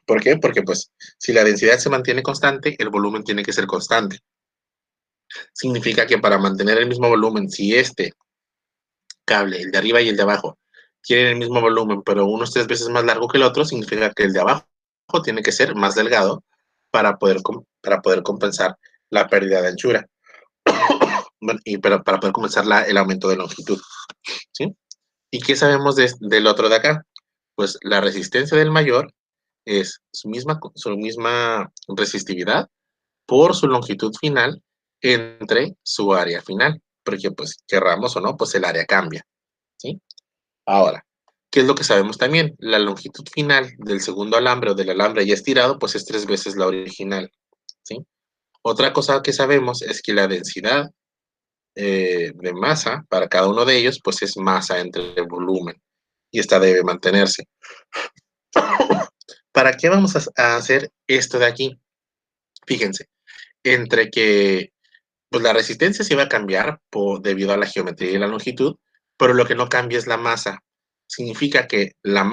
¿Por qué? Porque, pues, si la densidad se mantiene constante, el volumen tiene que ser constante. Significa que para mantener el mismo volumen, si este cable, el de arriba y el de abajo, tienen el mismo volumen, pero uno es 3 veces más largo que el otro, significa que el de abajo tiene que ser más delgado para poder compensar la pérdida de anchura. Bueno, pero para poder compensar el aumento de longitud, ¿sí? ¿Y qué sabemos del otro de acá? Pues la resistencia del mayor es su misma resistividad por su longitud final entre su área final, porque pues querramos o no, pues el área cambia, ¿sí? Ahora, ¿qué es lo que sabemos también? La longitud final del segundo alambre o del alambre ya estirado, pues es 3 veces la original, ¿sí? Otra cosa que sabemos es que la densidad de masa para cada uno de ellos, pues es masa entre el volumen, y esta debe mantenerse. ¿Para qué vamos a hacer esto de aquí? Fíjense, entre que pues la resistencia se va a cambiar debido a la geometría y la longitud, pero lo que no cambia es la masa. Significa que la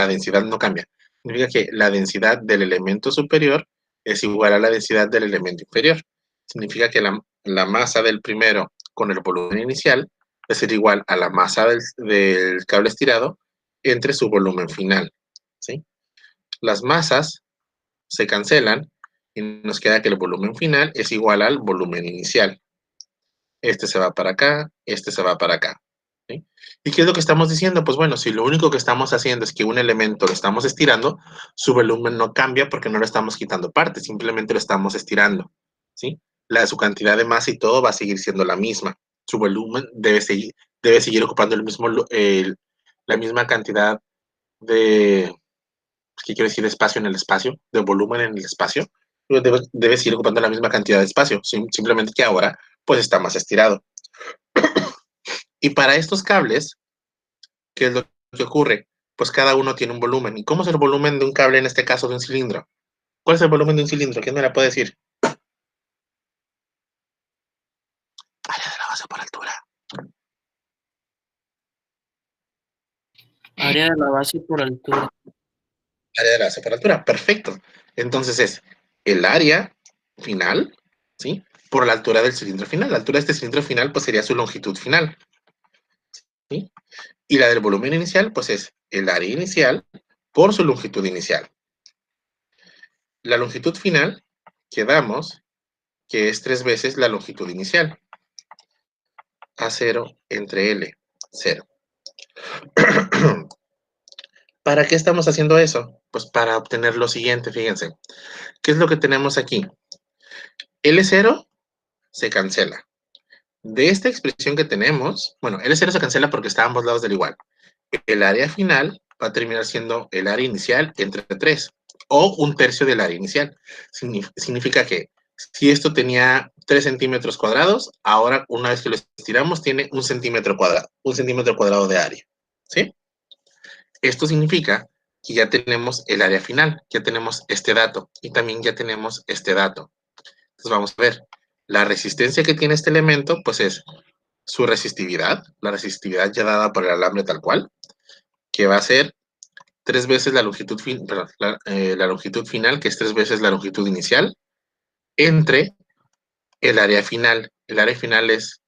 densidad no cambia. Significa que la densidad del elemento superior es igual a la densidad del elemento inferior. Significa que la masa del primero con el volumen inicial es igual a la masa del cable estirado entre su volumen final, ¿sí? Las masas se cancelan y nos queda que el volumen final es igual al volumen inicial. Este se va para acá, este se va para acá, ¿sí? ¿Y qué es lo que estamos diciendo? Pues bueno, si lo único que estamos haciendo es que un elemento lo estamos estirando, su volumen no cambia porque no le estamos quitando parte, simplemente lo estamos estirando, ¿sí? Su cantidad de masa y todo va a seguir siendo la misma. Su volumen debe seguir ocupando la misma cantidad de, ¿qué quiero decir? De espacio en el espacio, de volumen en el espacio. Debe seguir ocupando la misma cantidad de espacio, simplemente que ahora pues está más estirado. Y para estos cables, ¿qué es lo que ocurre? Pues cada uno tiene un volumen. ¿Y cómo es el volumen de un cable, en este caso de un cilindro? ¿Cuál es el volumen de un cilindro? ¿Quién me la puede decir? Área de la base por altura. Área de la base por altura. Área de la base por altura, perfecto. Entonces es el área final, ¿sí? Por la altura del cilindro final. La altura de este cilindro final pues sería su longitud final, ¿sí? Y la del volumen inicial pues es el área inicial por su longitud inicial. La longitud final que damos, que es 3 veces la longitud inicial. A0 entre L, 0. ¿Para qué estamos haciendo eso? Pues para obtener lo siguiente, fíjense. ¿Qué es lo que tenemos aquí? L0 se cancela. De esta expresión que tenemos, bueno, L0 se cancela porque está a ambos lados del igual. El área final va a terminar siendo el área inicial entre 3, o 1/3 del área inicial. Significa que si esto tenía 3 centímetros cuadrados, ahora una vez que lo estiramos tiene 1 centímetro cuadrado de área, ¿sí? Esto significa que ya tenemos el área final, ya tenemos este dato y también ya tenemos este dato. Entonces vamos a ver, la resistencia que tiene este elemento, pues es su resistividad, la resistividad ya dada por el alambre tal cual, que va a ser 3 veces la longitud, la longitud final, que es 3 veces la longitud inicial, entre el área final. El área final es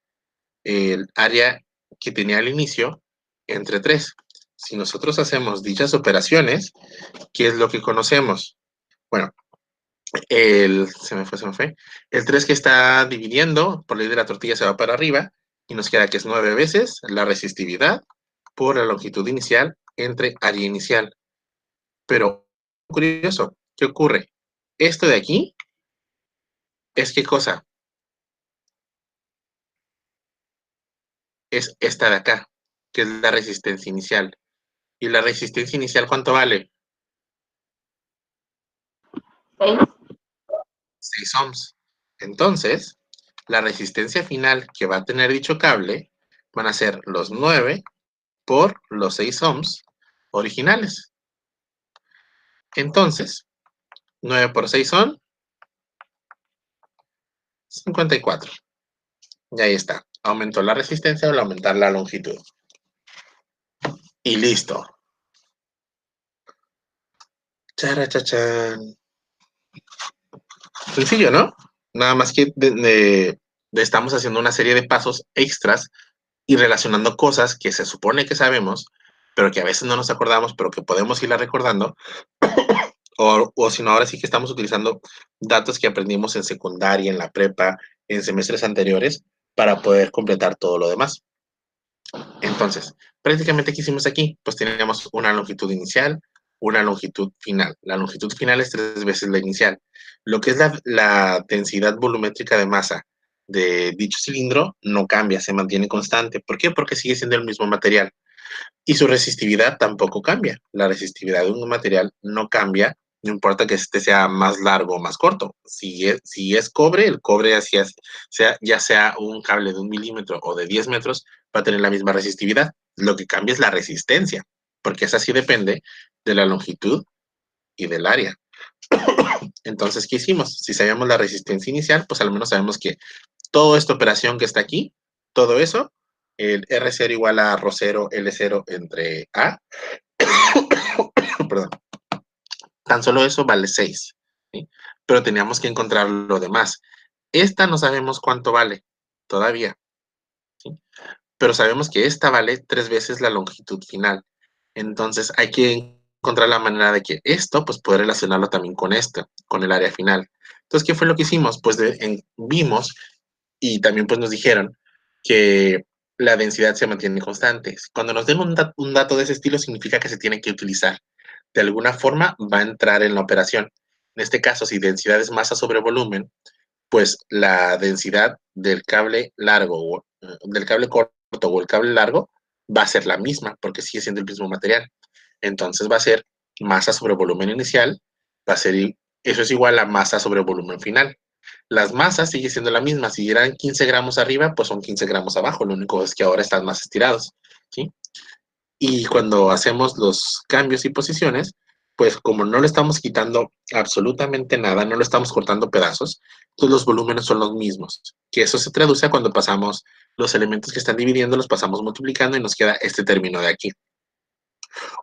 el área que tenía al inicio entre 3. Si nosotros hacemos dichas operaciones, ¿qué es lo que conocemos? Bueno, se me fue. El 3 que está dividiendo, por ley de la tortilla se va para arriba, y nos queda que es 9 veces la resistividad por la longitud inicial entre área inicial. Pero, curioso, ¿qué ocurre? Esto de aquí es ¿qué cosa? Es esta de acá, que es la resistencia inicial. ¿Y la resistencia inicial cuánto vale? 6. 6 ohms. Entonces, la resistencia final que va a tener dicho cable van a ser los 9 por los 6 ohms originales. Entonces, 9 por 6 son 54. Y ahí está. Aumentó la resistencia al aumentar la longitud. Y listo. Charachachán. Sencillo, ¿no? Nada más que estamos haciendo una serie de pasos extras y relacionando cosas que se supone que sabemos, pero que a veces no nos acordamos, pero que podemos irla recordando, o si no, ahora sí que estamos utilizando datos que aprendimos en secundaria, en la prepa, en semestres anteriores, para poder completar todo lo demás. Entonces, prácticamente, ¿qué hicimos aquí? Pues teníamos una longitud inicial, una longitud final. La longitud final es 3 veces la inicial. Lo que es la densidad volumétrica de masa de dicho cilindro no cambia, se mantiene constante. ¿Por qué? Porque sigue siendo el mismo material. Y su resistividad tampoco cambia. La resistividad de un material no cambia, no importa que este sea más largo o más corto. Si es cobre, el cobre ya sea un cable de 1 milímetro o de 10 metros, va a tener la misma resistividad. Lo que cambia es la resistencia, porque esa sí depende de la longitud y del área. Entonces, ¿qué hicimos? Si sabíamos la resistencia inicial, pues al menos sabemos que toda esta operación que está aquí, todo eso, el R0 igual a Rho0, L0 entre A, perdón, tan solo eso vale 6, ¿sí? Pero teníamos que encontrar lo demás. Esta no sabemos cuánto vale todavía, ¿sí? Pero sabemos que esta vale 3 veces la longitud final. Entonces hay que encontrar la manera de que esto, pues poder relacionarlo también con esto, con el área final. Entonces, ¿qué fue lo que hicimos? Pues vimos y también pues nos dijeron que la densidad se mantiene constante. Cuando nos den un dato de ese estilo, significa que se tiene que utilizar. De alguna forma va a entrar en la operación. En este caso, si densidad es masa sobre volumen, pues la densidad del cable largo, del cable corto o el cable largo va a ser la misma, porque sigue siendo el mismo material. Entonces va a ser masa sobre volumen inicial, va a ser, eso es igual a masa sobre volumen final. Las masas siguen siendo la misma. Si eran 15 gramos arriba, pues son 15 gramos abajo. Lo único es que ahora están más estirados, ¿sí? Y cuando hacemos los cambios y posiciones, pues como no le estamos quitando absolutamente nada, no lo estamos cortando pedazos, pues los volúmenes son los mismos. Que eso se traduce a cuando pasamos los elementos que están dividiendo, los pasamos multiplicando y nos queda este término de aquí.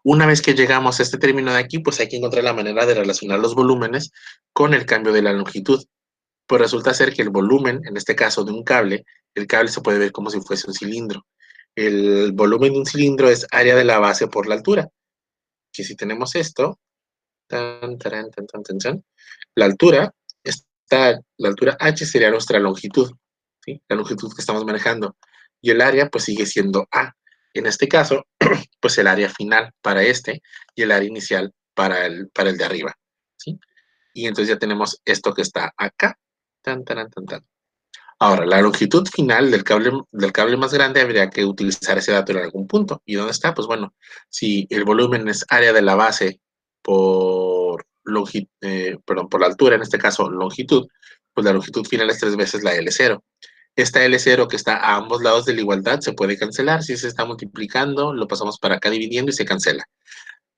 Una vez que llegamos a este término de aquí, pues hay que encontrar la manera de relacionar los volúmenes con el cambio de la longitud. Pues resulta ser que el volumen, en este caso de un cable, el cable se puede ver como si fuese un cilindro. El volumen de un cilindro es área de la base por la altura. Que si tenemos esto, la altura, la altura h sería nuestra longitud, ¿sí? La longitud que estamos manejando. Y el área, pues sigue siendo A. En este caso, pues el área final para este y el área inicial para el de arriba, ¿sí? Y entonces ya tenemos esto que está acá. Ahora, la longitud final del cable más grande habría que utilizar ese dato en algún punto. ¿Y dónde está? Pues bueno, si el volumen es área de la base por, por la altura, en este caso longitud, pues la longitud final es 3 veces la L0. Esta L0 que está a ambos lados de la igualdad se puede cancelar. Si se está multiplicando, lo pasamos para acá dividiendo y se cancela.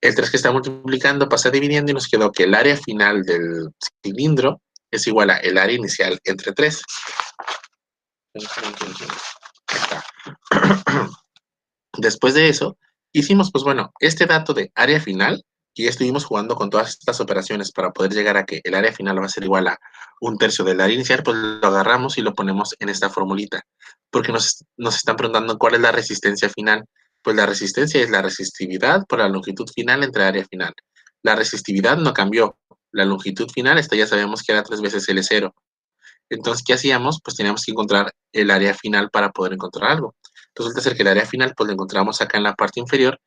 El 3 que está multiplicando pasa dividiendo y nos quedó que el área final del cilindro es igual a el área inicial entre 3. Después de eso, hicimos, pues bueno, este dato de área final, que ya estuvimos jugando con todas estas operaciones para poder llegar a que el área final va a ser igual a 1/3 del área inicial, pues lo agarramos y lo ponemos en esta formulita. Porque nos están preguntando cuál es la resistencia final. Pues la resistencia es la resistividad por la longitud final entre área final. La resistividad no cambió. La longitud final, esta ya sabemos que era 3 veces L0. Entonces, ¿qué hacíamos? Pues teníamos que encontrar el área final para poder encontrar algo. Resulta ser que el área final, pues lo encontramos acá en la parte inferior,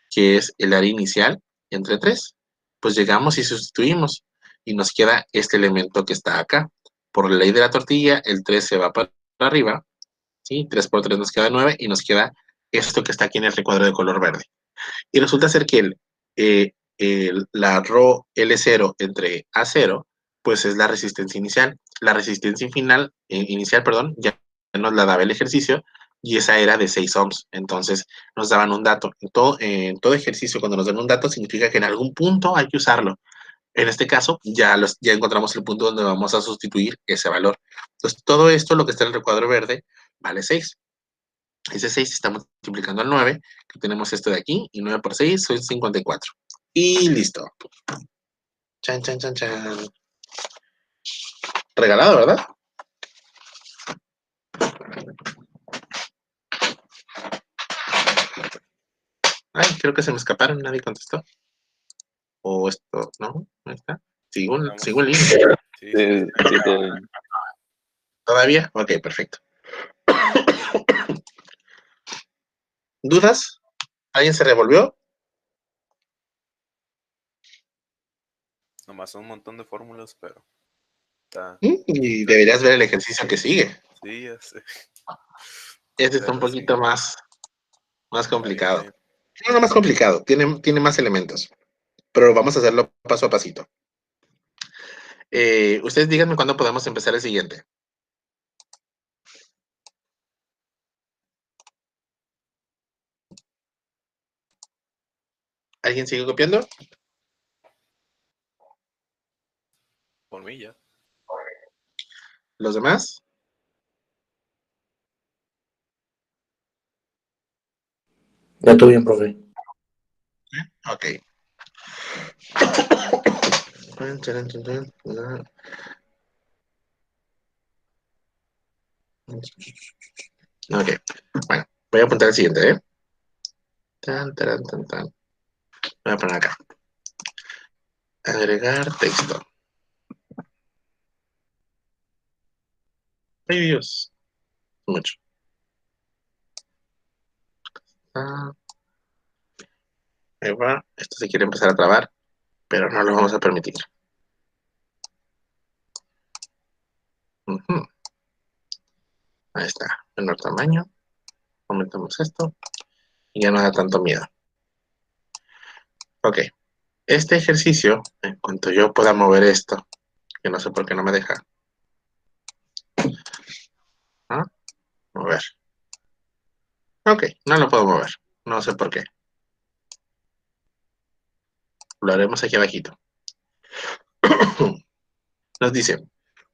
que es el área inicial entre 3. Pues llegamos y sustituimos y nos queda este elemento que está acá. Por la ley de la tortilla, el 3 se va para arriba, ¿sí? 3 por 3 nos queda 9 y nos queda esto que está aquí en el recuadro de color verde. Y resulta ser que la Rho L0 entre A0, pues es la resistencia inicial. La resistencia inicial, perdón, ya nos la daba el ejercicio y esa era de 6 ohms. Entonces nos daban un dato. En todo ejercicio, cuando nos dan un dato, significa que en algún punto hay que usarlo. En este caso, ya encontramos el punto donde vamos a sustituir ese valor. Entonces, todo esto, lo que está en el recuadro verde, vale 6. Ese 6 se está multiplicando al 9, que tenemos esto de aquí, y 9 por 6 son 54. Y listo. Chan, chan, chan, chan. Regalado, ¿verdad? creo que se me escaparon, nadie contestó. O esto, ¿no? Ahí está. Sigo en línea. Sí, todo bien. ¿Todavía? Ok, perfecto. ¿Dudas? ¿Alguien se revolvió? Nomás son un montón de fórmulas, pero está. Y deberías ver el ejercicio que sigue. Sí, ya sé. Este está un Pero poquito sí, más complicado. está bien. No más complicado, tiene más elementos. Pero vamos a hacerlo paso a pasito. Ustedes díganme cuándo podemos empezar el siguiente. ¿Alguien sigue copiando? Por mí ya. ¿Los demás? Ya todo bien, profe. Ok. Ok. Bueno, voy a apuntar el siguiente, ¿eh? Tan. Voy a poner acá. Agregar texto. Ay, Dios. Mucho. Ahí va. Esto se quiere empezar a trabar, pero no lo vamos a permitir. Ujú. Ahí está. Menor tamaño. Aumentamos esto. Y ya no da tanto miedo. Ok. Este ejercicio, en cuanto yo pueda mover esto, que no sé por qué no me deja. ¿Ah? Mover. Ok, no lo puedo mover. No sé por qué. Lo haremos aquí abajito. Nos dice,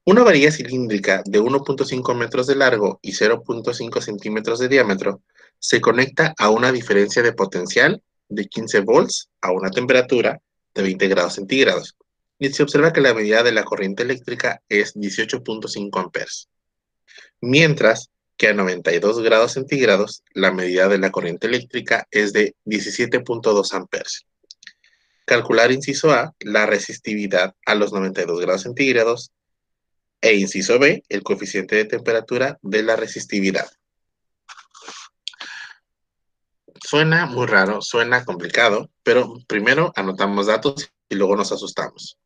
una varilla cilíndrica de 1.5 metros de largo y 0.5 centímetros de diámetro se conecta a una diferencia de potencial de 15 volts a una temperatura de 20 grados centígrados. Y se observa que la medida de la corriente eléctrica es 18.5 amperes. Mientras que a 92 grados centígrados la medida de la corriente eléctrica es de 17.2 amperes. Calcular inciso A, la resistividad a los 92 grados centígrados, e inciso B, el coeficiente de temperatura de la resistividad. Suena muy raro, suena complicado, pero primero anotamos datos y luego nos asustamos.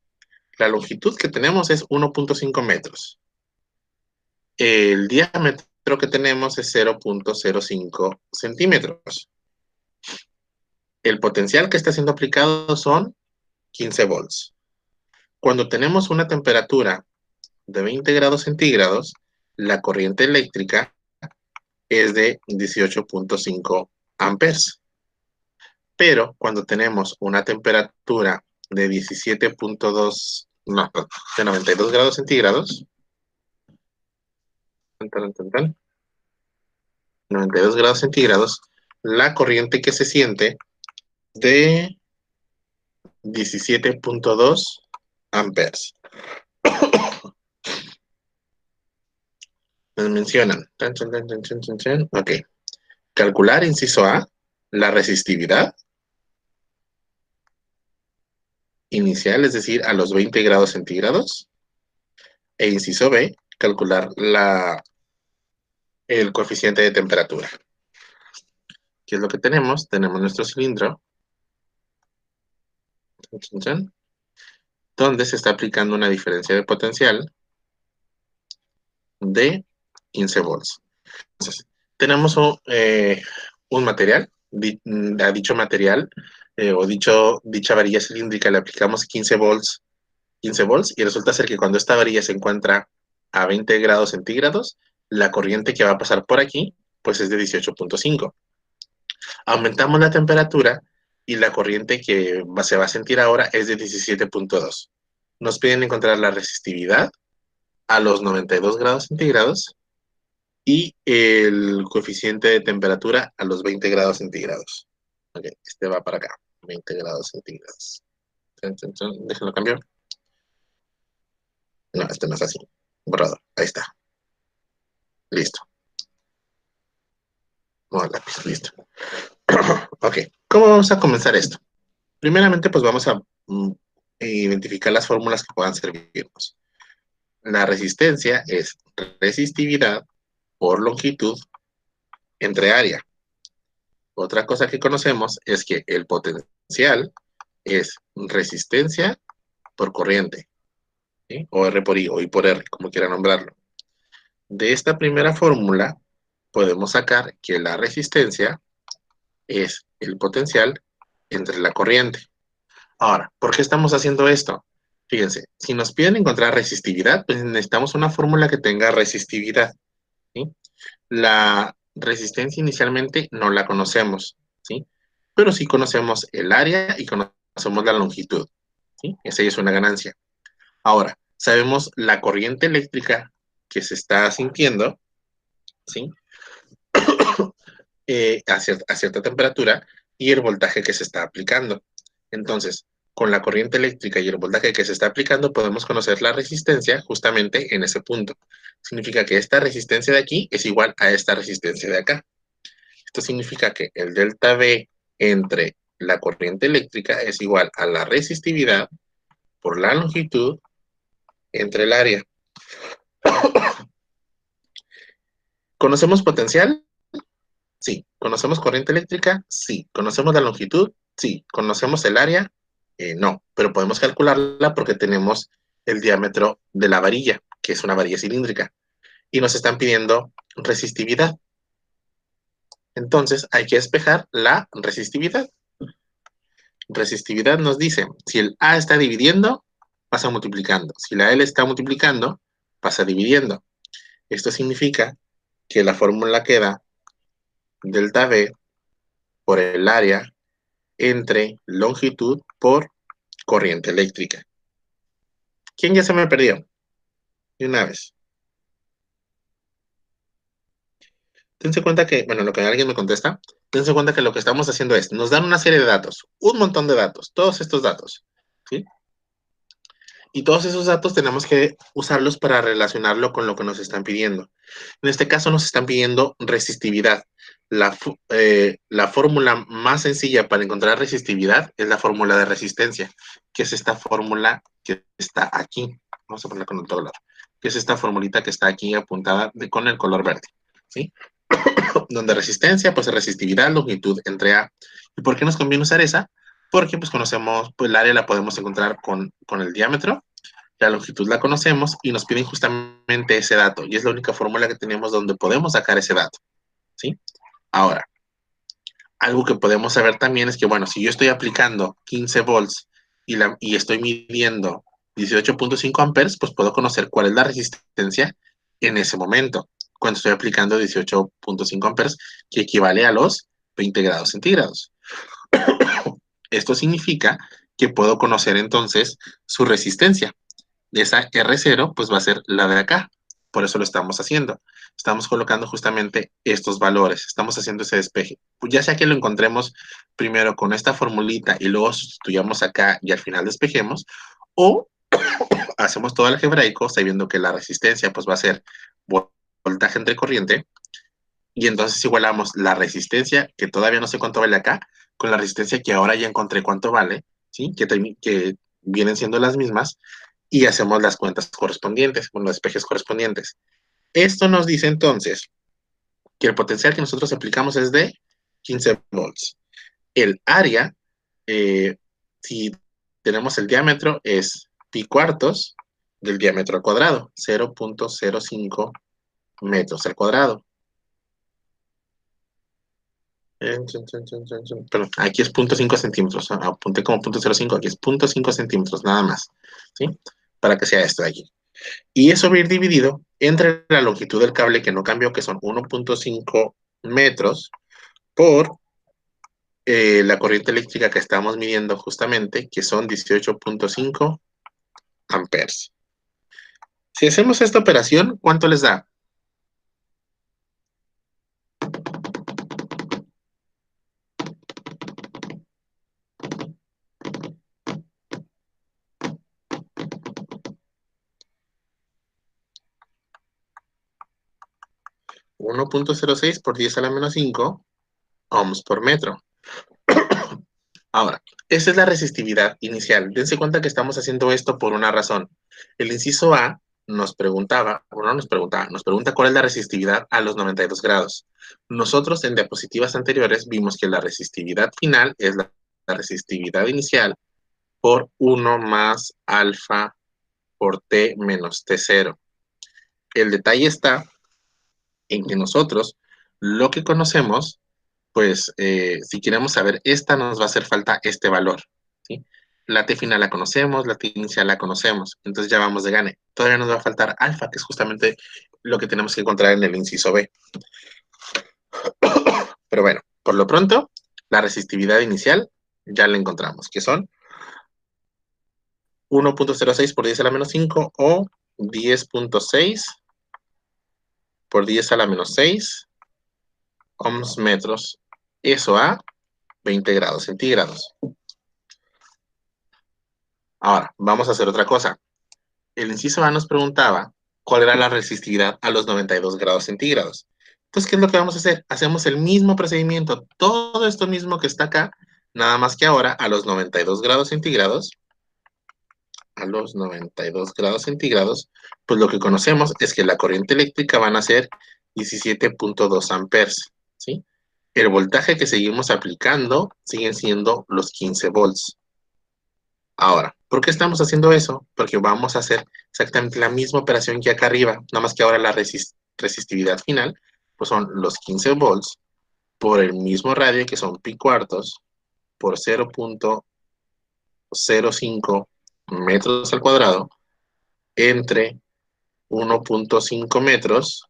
La longitud que tenemos es 1.5 metros. El diámetro que tenemos es 0.05 centímetros. El potencial que está siendo aplicado son 15 volts. Cuando tenemos una temperatura de 20 grados centígrados, la corriente eléctrica es de 18.5 amperes. Pero cuando tenemos una temperatura de 92 grados centígrados, 92 grados centígrados, la corriente que se siente de 17.2 amperes. Nos mencionan. Ok. Calcular, inciso A, la resistividad inicial, es decir, a los 20 grados centígrados. E inciso B, calcular el coeficiente de temperatura. ¿Qué es lo que tenemos? Tenemos nuestro cilindro, donde se está aplicando una diferencia de potencial de 15 volts. Entonces, tenemos un material, a dicho material, dicha varilla cilíndrica le aplicamos 15 volts, y resulta ser que cuando esta varilla se encuentra a 20 grados centígrados, la corriente que va a pasar por aquí, pues es de 18.5. Aumentamos la temperatura y la corriente que se va a sentir ahora es de 17.2. Nos piden encontrar la resistividad a los 92 grados centígrados y el coeficiente de temperatura a los 20 grados centígrados. Ok, este va para acá, 20 grados centígrados. Déjenlo cambiar. No, este no es así. Borrado, ahí está. Listo. No, lápiz, listo. Ok, ¿Cómo vamos a comenzar esto? Primeramente, pues vamos a identificar las fórmulas que puedan servirnos. La resistencia es resistividad por longitud entre área. Otra cosa que conocemos es que el potencial es resistencia por corriente, ¿sí? O R por I, o I por R, como quiera nombrarlo. De esta primera fórmula podemos sacar que la resistencia es el potencial entre la corriente. Ahora, ¿por qué estamos haciendo esto? Fíjense, si nos piden encontrar resistividad, pues necesitamos una fórmula que tenga resistividad, ¿sí? La resistencia inicialmente no la conocemos, ¿sí? Pero sí conocemos el área y conocemos la longitud, ¿sí? Esa ya es una ganancia. Ahora, sabemos la corriente eléctrica que se está sintiendo, ¿sí? A cierta temperatura y el voltaje que se está aplicando. Entonces, con la corriente eléctrica y el voltaje que se está aplicando, podemos conocer la resistencia justamente en ese punto. Significa que esta resistencia de aquí es igual a esta resistencia de acá. Esto significa que el delta V entre la corriente eléctrica es igual a la resistividad por la longitud entre el área. ¿Conocemos potencial? Sí. ¿Conocemos corriente eléctrica? Sí. ¿Conocemos la longitud? Sí. ¿Conocemos el área? No, pero podemos calcularla porque tenemos el diámetro de la varilla, que es una varilla cilíndrica, y nos están pidiendo resistividad. Entonces hay que despejar la resistividad. Resistividad nos dice, si el A está dividiendo, pasa multiplicando. Si la L está multiplicando, pasa dividiendo. Esto significa que la fórmula queda delta V por el área entre longitud por corriente eléctrica. ¿Quién ya se me perdió? De una vez. Dense cuenta que, bueno, lo que alguien me contesta, dense cuenta que lo que estamos haciendo es, nos dan una serie de datos, un montón de datos, todos estos datos, ¿sí? Y todos esos datos tenemos que usarlos para relacionarlo con lo que nos están pidiendo. En este caso nos están pidiendo resistividad. La fórmula más sencilla para encontrar resistividad es la fórmula de resistencia, que es esta fórmula que está aquí. Vamos a ponerla con otro color. Que es esta formulita que está aquí apuntada con el color verde, ¿sí? Donde resistencia, pues resistividad, longitud entre A. ¿Y por qué nos conviene usar esa? Porque pues conocemos, pues el área la podemos encontrar con el diámetro, la longitud la conocemos y nos piden justamente ese dato. Y es la única fórmula que tenemos donde podemos sacar ese dato, ¿sí? Ahora, algo que podemos saber también es que, bueno, si yo estoy aplicando 15 volts y estoy midiendo 18.5 amperes, pues puedo conocer cuál es la resistencia en ese momento, cuando estoy aplicando 18.5 amperes, que equivale a los 20 grados centígrados. Esto significa que puedo conocer entonces su resistencia. De esa R0, pues va a ser la de acá. Por eso lo estamos haciendo. Estamos colocando justamente estos valores. Estamos haciendo ese despeje. Pues ya sea que lo encontremos primero con esta formulita y luego sustituyamos acá y al final despejemos, o hacemos todo el algebraico sabiendo que la resistencia pues va a ser voltaje entre corriente, y entonces igualamos la resistencia, que todavía no sé cuánto vale acá, con la resistencia que ahora ya encontré cuánto vale, ¿sí? Que vienen siendo las mismas, y hacemos las cuentas correspondientes, con los despejes correspondientes. Esto nos dice entonces que el potencial que nosotros aplicamos es de 15 volts. El área, si tenemos el diámetro, es pi cuartos del diámetro al cuadrado, 0.05 metros al cuadrado. Perdón, aquí es 0.5 centímetros, apunté como 0.05, aquí es 0.5 centímetros, nada más, ¿sí? Para que sea esto de aquí. Y eso va a ir dividido entre la longitud del cable, que no cambió, que son 1.5 metros, por la corriente eléctrica que estamos midiendo justamente, que son 18.5 amperes. Si hacemos esta operación, ¿cuánto les da? 1.06 por 10 a la menos 5 ohms por metro. Ahora, esa es la resistividad inicial. Dense cuenta que estamos haciendo esto por una razón. El inciso A nos preguntaba, o no nos preguntaba, nos pregunta cuál es la resistividad a los 92 grados. Nosotros en diapositivas anteriores vimos que la resistividad final es la resistividad inicial por 1 más alfa por T menos T0. El detalle está en que nosotros lo que conocemos, pues si queremos saber esta, nos va a hacer falta este valor, ¿sí? La T final la conocemos, la T inicial la conocemos, entonces ya vamos de gane. Todavía nos va a faltar alfa, que es justamente lo que tenemos que encontrar en el inciso B. Pero bueno, por lo pronto, la resistividad inicial ya la encontramos, que son 1.06 por 10 a la menos 5 o 10.6 por 10 a la menos 6 ohms metros. Eso a 20 grados centígrados. Ahora, vamos a hacer otra cosa. El inciso A nos preguntaba cuál era la resistividad a los 92 grados centígrados. Entonces, ¿qué es lo que vamos a hacer? Hacemos el mismo procedimiento, todo esto mismo que está acá, nada más que ahora a los 92 grados centígrados, pues lo que conocemos es que la corriente eléctrica van a ser 17.2 amperes, ¿sí? El voltaje que seguimos aplicando siguen siendo los 15 volts. Ahora, ¿por qué estamos haciendo eso? Porque vamos a hacer exactamente la misma operación que acá arriba, nada más que ahora la resistividad final, pues son los 15 volts por el mismo radio, que son pi cuartos, por 0.05 metros al cuadrado, entre 1.5 metros,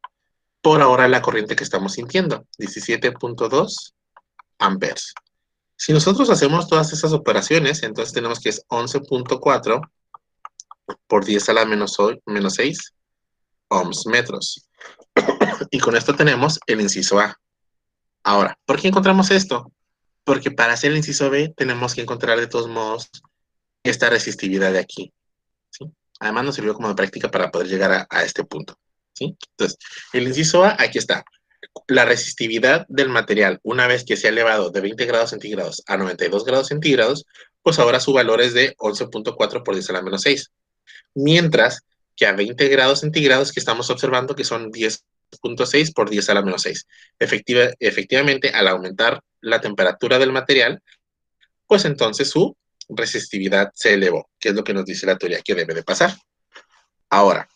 por ahora la corriente que estamos sintiendo, 17.2 amperes. Si nosotros hacemos todas esas operaciones, entonces tenemos que es 11.4 por 10 a la menos 6 ohms metros. Y con esto tenemos el inciso A. Ahora, ¿por qué encontramos esto? Porque para hacer el inciso B tenemos que encontrar de todos modos esta resistividad de aquí, ¿sí? Además nos sirvió como de práctica para poder llegar a este punto, ¿sí? Entonces, el inciso A, aquí está. La resistividad del material, una vez que se ha elevado de 20 grados centígrados a 92 grados centígrados, pues ahora su valor es de 11.4 por 10 a la menos 6. Mientras que a 20 grados centígrados que estamos observando que son 10.6 por 10 a la menos 6. Efectivamente, al aumentar la temperatura del material, pues entonces su resistividad se elevó, que es lo que nos dice la teoría que debe de pasar. Ahora,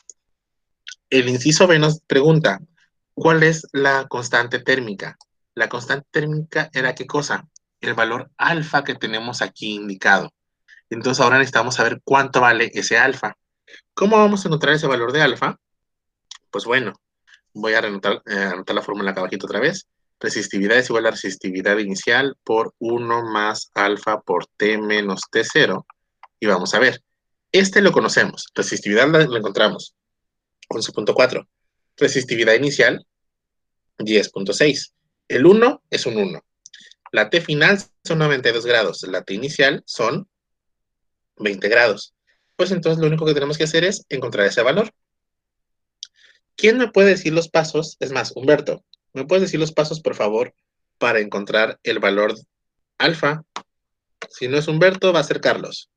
el inciso B nos pregunta, ¿cuál es la constante térmica? La constante térmica era ¿qué cosa? El valor alfa que tenemos aquí indicado. Entonces ahora necesitamos saber cuánto vale ese alfa. ¿Cómo vamos a encontrar ese valor de alfa? Pues bueno, voy a anotar la fórmula acá abajito otra vez. Resistividad es igual a resistividad inicial por 1 más alfa por T menos T0. Y vamos a ver. Este lo conocemos. Resistividad lo encontramos. 11.4. Resistividad inicial, 10.6. El 1 es un 1. La T final son 92 grados. La T inicial son 20 grados. Pues entonces lo único que tenemos que hacer es encontrar ese valor. ¿Quién me puede decir los pasos? Es más, Humberto, ¿me puedes decir los pasos, por favor, para encontrar el valor alfa? Si no es Humberto, va a ser Carlos.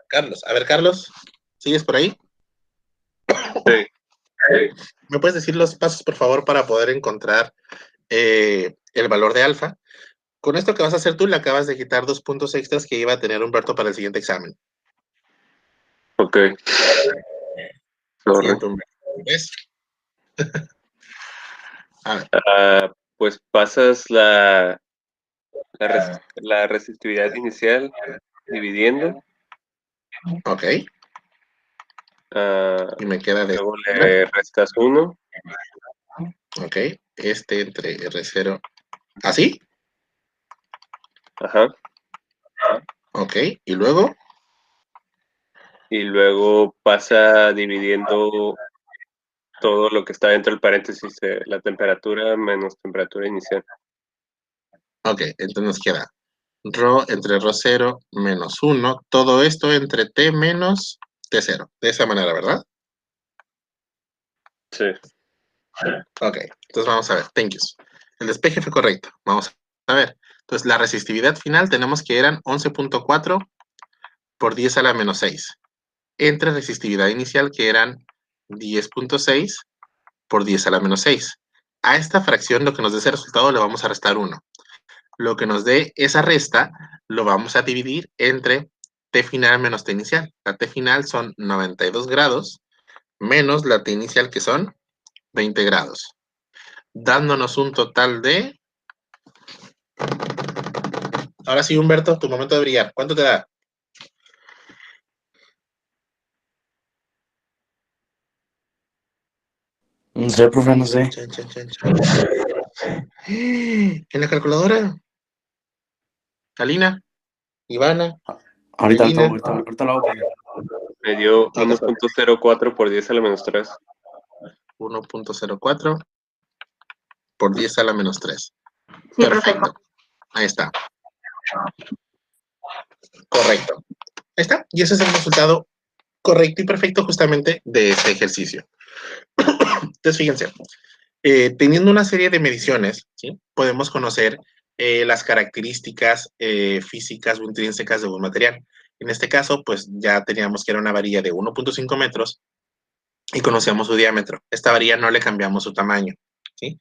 Carlos, a ver, Carlos, ¿sigues por ahí? Sí. ¿Me puedes decir los pasos, por favor, para poder encontrar el valor de alfa? Con esto que vas a hacer tú, le acabas de quitar 2 puntos extras que iba a tener Humberto para el siguiente examen. Ok. Sorry. Siento, Humberto. ¿Ves? A ver. Pues pasas la resistividad inicial dividiendo. Ok. Y me queda de... Luego le restas 1. Ok. Entre R0. ¿Así? Ajá. Ok. ¿Y luego? Y luego pasa dividiendo todo lo que está dentro del paréntesis de la temperatura menos temperatura inicial. Ok. Entonces nos queda Rho entre Rho0 menos 1. Todo esto entre T menos T0. De esa manera, ¿verdad? Sí. Ok. Entonces vamos a ver. Thank you. El despeje fue correcto. Vamos a ver. Entonces, la resistividad final tenemos que eran 11.4 por 10 a la menos 6. Entre resistividad inicial, que eran 10.6 por 10 a la menos 6. A esta fracción, lo que nos dé ese resultado, le vamos a restar 1. Lo que nos dé esa resta, lo vamos a dividir entre T final menos T inicial. La T final son 92 grados, menos la T inicial, que son 20 grados. Dándonos un total de... Ahora sí, Humberto, tu momento de brillar. ¿Cuánto te da? No sé, profe, no sé. Chan, chan, chan, chan. ¿En la calculadora? Alina, Ivana, Ahorita Melina. lo hago, profe. Me dio 1.04 por 10 a la menos 3. 1.04 por 10 a la menos 3. Sí, Perfecto. Ahí está. Correcto. Ahí está. Y ese es el resultado correcto y perfecto justamente de este ejercicio. Entonces, fíjense, teniendo una serie de mediciones, ¿sí? Podemos conocer las características físicas o intrínsecas de un material. En este caso, pues ya teníamos que era una varilla de 1.5 metros y conocíamos su diámetro. Esta varilla no le cambiamos su tamaño, ¿sí?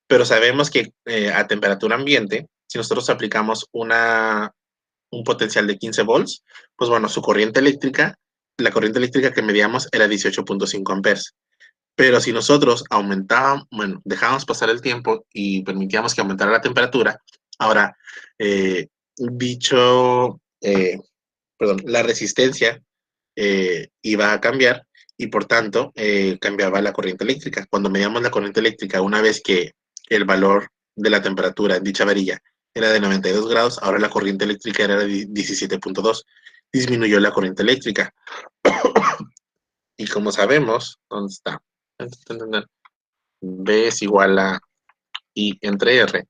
Pero sabemos que a temperatura ambiente, si nosotros aplicamos un potencial de 15 volts, pues bueno, su corriente eléctrica, la corriente eléctrica que medíamos era 18.5 amperes. Pero si nosotros dejábamos pasar el tiempo y permitíamos que aumentara la temperatura, ahora, la resistencia iba a cambiar y por tanto cambiaba la corriente eléctrica. Cuando medíamos la corriente eléctrica, una vez que el valor de la temperatura en dicha varilla era de 92 grados, ahora la corriente eléctrica era de 17.2. Disminuyó la corriente eléctrica. Y como sabemos, ¿dónde está? B es igual a I entre R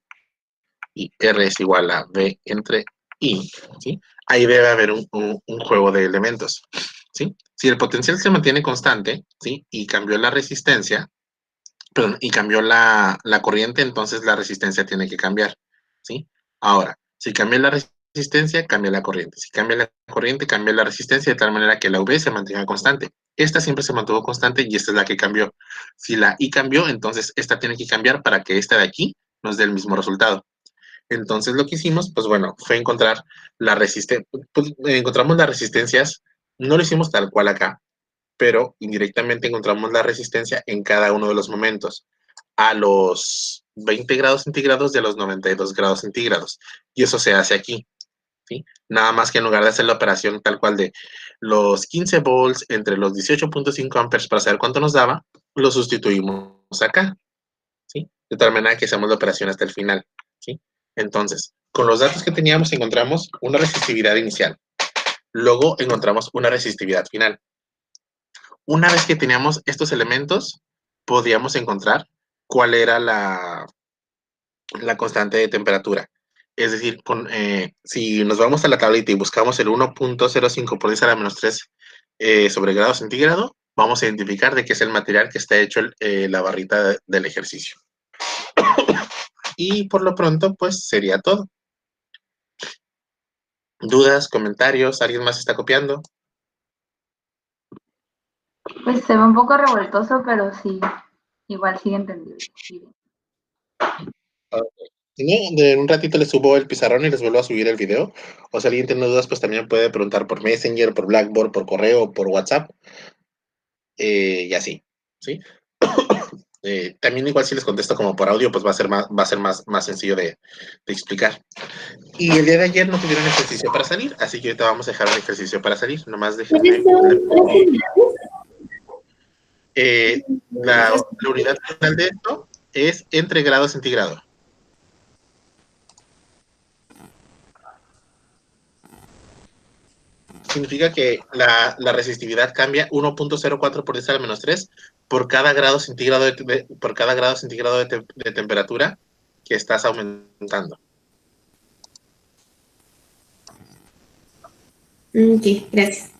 y R es igual a B entre I, ¿sí? Ahí debe haber un juego de elementos, ¿sí? Si el potencial se mantiene constante, ¿sí? Y cambió la resistencia, perdón, y cambió la corriente, entonces la resistencia tiene que cambiar, ¿sí? Ahora, si cambia la resistencia, cambia la corriente. Si cambia la corriente, cambia la resistencia de tal manera que la V se mantenga constante. Esta siempre se mantuvo constante y esta es la que cambió. Si la I cambió, entonces esta tiene que cambiar para que esta de aquí nos dé el mismo resultado. Entonces lo que hicimos, pues bueno, fue encontrar la resistencia. Pues, encontramos las resistencias, no lo hicimos tal cual acá, pero indirectamente encontramos la resistencia en cada uno de los momentos, a los 20 grados centígrados y a los 92 grados centígrados. Y eso se hace aquí, ¿sí? Nada más que en lugar de hacer la operación tal cual de los 15 volts entre los 18.5 amperes para saber cuánto nos daba, lo sustituimos acá, ¿sí? De tal manera que hacemos la operación hasta el final, ¿sí? Entonces, con los datos que teníamos encontramos una resistividad inicial. Luego encontramos una resistividad final. Una vez que teníamos estos elementos, podíamos encontrar cuál era la constante de temperatura. Es decir, si nos vamos a la tablita y buscamos el 1.05 por 10 a la menos 3 sobre grado centígrado, vamos a identificar de qué es el material que está hecho la barrita del ejercicio. Y por lo pronto, pues sería todo. ¿Dudas, comentarios? ¿Alguien más está copiando? Pues se ve un poco revoltoso, pero sí, igual sigue entendible. Si no, de un ratito les subo el pizarrón y les vuelvo a subir el video. O si alguien tiene dudas, pues también puede preguntar por Messenger, por Blackboard, por correo, por WhatsApp. Y así, ¿sí? También igual si les contesto como por audio, pues va a ser más sencillo de explicar. Y el día de ayer no tuvieron ejercicio para salir, así que ahorita vamos a dejar un ejercicio para salir. Nomás déjenme. La unidad final de esto es entre grado centígrado. Significa que la resistividad cambia 1.04 por 10 a la menos 3 por cada grado centígrado de temperatura que estás aumentando. Ok, gracias.